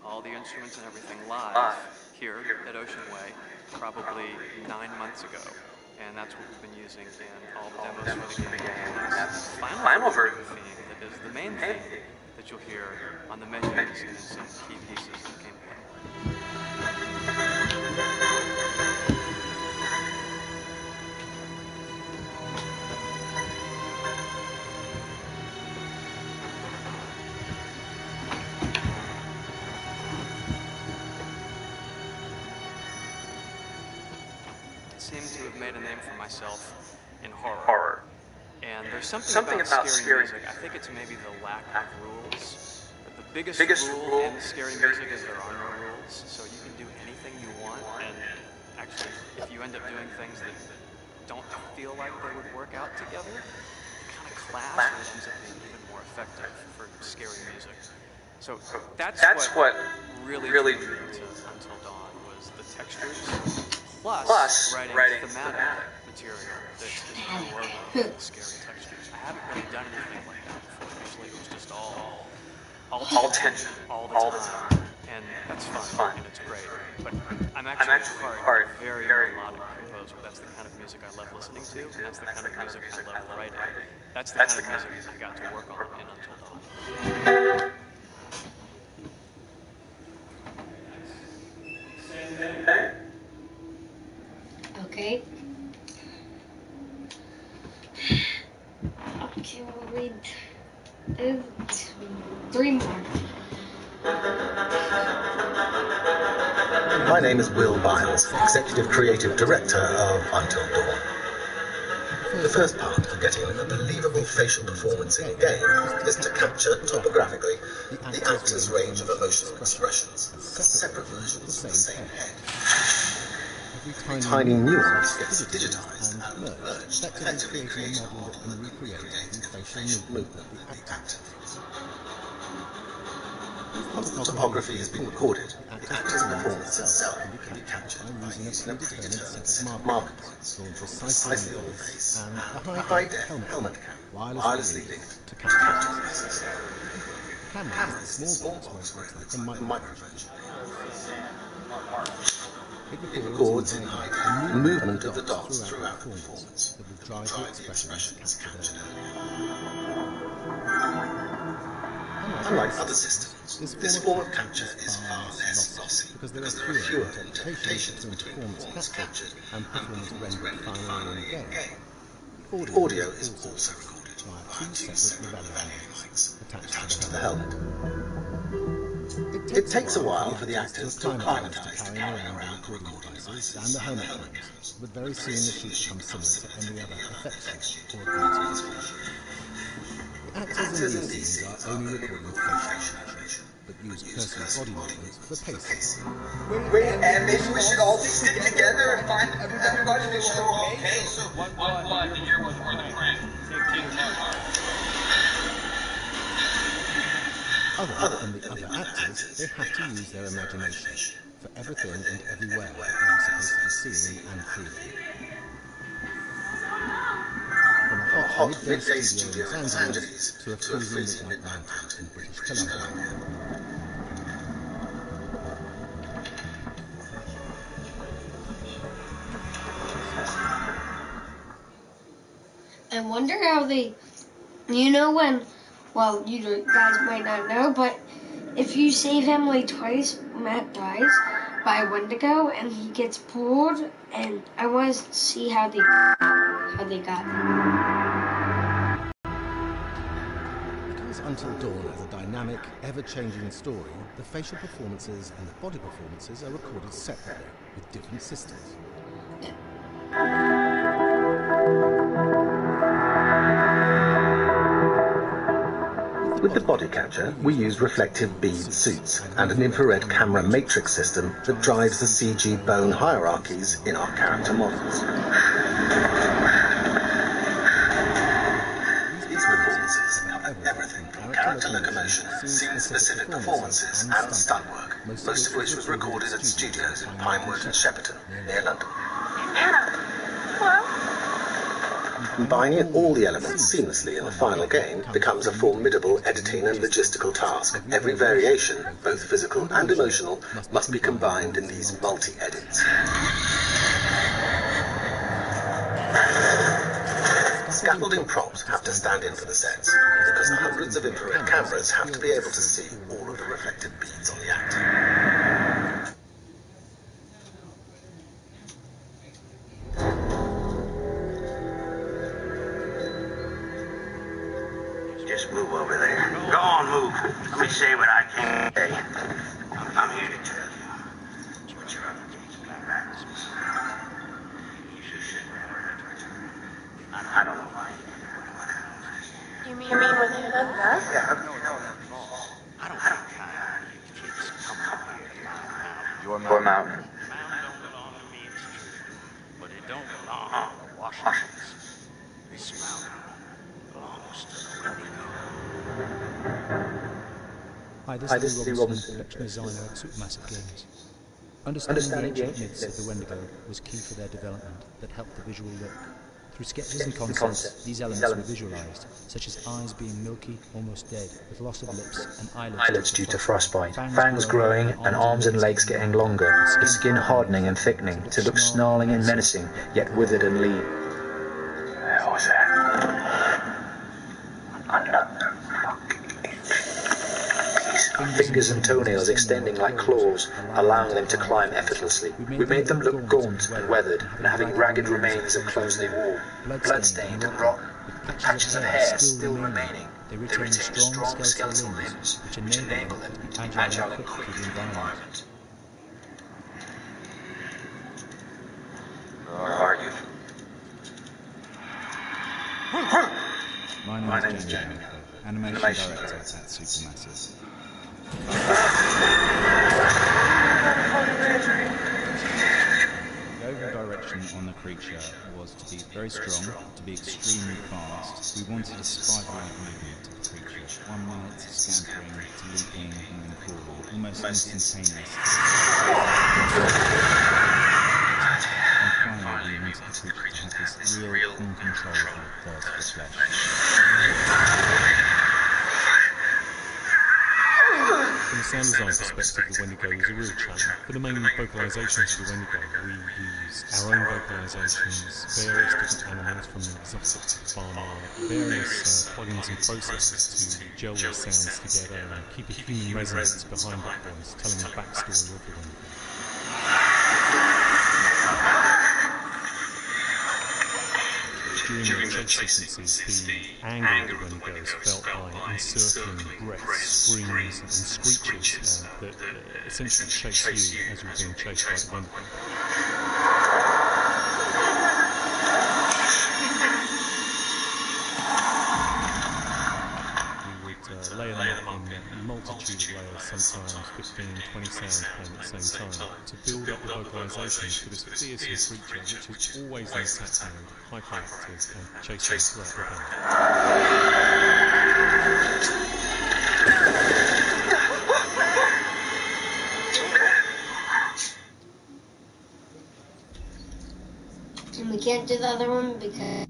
[SPEAKER 3] all the instruments and everything, live here at Ocean Way, probably 9 months ago. And that's what we've been using in all the demos for the game. And that's the final version of the theme that is the main theme that you'll hear on the menus and in some key pieces of gameplay. I seem to have made a name for myself in horror. And there's something about scary music. I think it's maybe the lack of rules. But the biggest rule in scary music is there are no rules. So you can do anything you want. And actually, if you end up doing things that don't feel like they would work out together, it kind of clash and it ends up being even more effective for scary music. So that's what really drew me to Until Dawn was the textures, plus writing thematic material that is more of scary textures. I haven't really done anything like that before. Usually it was just all tension, all the time. And that's fun, and it's great. But I'm actually part of a very melodic composer. That's the kind of music I love listening to, and that's the kind of music I love writing. That's the kind of music I got to work on in Until Dawn.
[SPEAKER 1] Okay. Okay, we'll read 3 more.
[SPEAKER 4] My name is Will Biles, Executive Creative Director of Until Dawn. The first part of getting a believable facial performance in a game is to capture topographically the actor's range of emotional expressions as separate versions of the same head. Every tiny nuance gets digitized and merged, effectively creating a model that can recreate the facial movement of the actor. Once the topography has been recorded, the actor's performance itself can be captured by using a predetermined set of marker points drawn precisely on the face and a high-def helmet cam wirelessly linked to capture devices. The camera is a small box where it looks like a microphone. It records in high the movement of the dots throughout the performance that will drive the expressions captured. Unlike other systems, this form of capture is far less lossy because there are fewer interpretations between performance captured and performance rendered finally in the game. Audio is also recorded via 2 separate evaluating mics attached to the helmet. It takes a while for the actors to acclimatise to carrying around the recording devices and the helmet cameras, but very soon the shoot becomes similar to any other effects shoot or actors. Actors in these scenes are only recording with facial animation, but use personal body movements for pacing.
[SPEAKER 11] And maybe we should all stick together and find everybody to show okay. So one, be here before the break. Take time.
[SPEAKER 4] Other than the other actors, they have to use their imagination for everything and everywhere they are supposed to be seeing and feeling. From a hot midday studio in Los Angeles to a freezing midnight mountain in British Columbia.
[SPEAKER 1] I wonder how they, well, you guys might not know, but if you save Emily twice, Matt dies by Wendigo, and he gets pulled, and I want to see how they got it.
[SPEAKER 4] Because Until Dawn has a dynamic, ever-changing story, the facial performances and the body performances are recorded separately with different systems. With the body capture, we used reflective bead suits and an infrared camera matrix system that drives the CG bone hierarchies in our character models. These performances cover everything from character locomotion, scene-specific performances, and stunt work, most of which was recorded at studios in Pinewood and Shepperton, near London. Combining all the elements seamlessly in the final game becomes a formidable editing and logistical task. Every variation, both physical and emotional, must be combined in these multi-edits. Scaffolding props have to stand in for the sets, because the hundreds of infrared cameras have to be able to see all of the reflected beads on the act.
[SPEAKER 9] Just move over there. Go on, move. Let me say what I can say. I'm here to tell you what you're up against. You should sit there. I don't know why.
[SPEAKER 6] You mean with him and us?
[SPEAKER 9] Yeah, no. I don't care. You kids come out here. Your mountain. But it don't belong to Washington. This mountain belongs to the
[SPEAKER 10] Hi, this is Lee Robinson, production designer at Supermassive Games. Understanding the ancient myths of the Wendigo was key for their development that helped the visual look. Through sketches and concepts, these elements were visualized, such as eyes being milky, almost dead, with loss of lips and eyelids
[SPEAKER 7] due to frostbite, fangs growing and arms and legs getting longer, the skin hardening and thickening to look snarling and menacing, yet withered and lean.
[SPEAKER 9] What was that?
[SPEAKER 7] Fingers and toenails extending like claws, allowing them to climb effortlessly. We made them look gaunt and weathered, and having ragged remains of clothes they wore, blood-stained and rotten, with patches of hair still remaining. They retain strong skeletal limbs, which enable them to be agile and quick through the environment.
[SPEAKER 9] Where are you?
[SPEAKER 16] My name is Jamie, animation director at Supermassive. The overall direction on the creature was to be very strong, to be extremely fast. We wanted a spider-like movement of the creature, 1 minute scampering to leaping and then crawling, almost instantaneous. And finally, we wanted the creature to have this real uncontrollable thirst for flesh.
[SPEAKER 12] From a sound design perspective, the Wendigo is a real challenge. For the main vocalisations of the Wendigo, we use our own vocalisations, various different animals from exotic to farmer, various plugins and processes to gel the sounds together and keep a human resonance behind that voice, telling the backstory of the Wendigo. During the chase sequences, the angle of the Wendigo is felt by encircling breaths, screams and screeches that essentially chase you as you're being chased by the Wendigo. Layer them up in a multitude of layers, sometimes 15, 20 sounds playing at the same time, to build up the vocalisations for this fearsome creature which is always in attack mode, high qualitative and chasing throughout the
[SPEAKER 1] game. And we can't do the other one because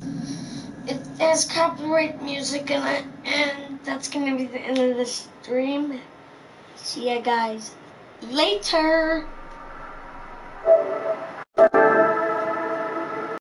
[SPEAKER 1] it has copyright music in it, and that's gonna be the end of the stream. See ya, guys. Later!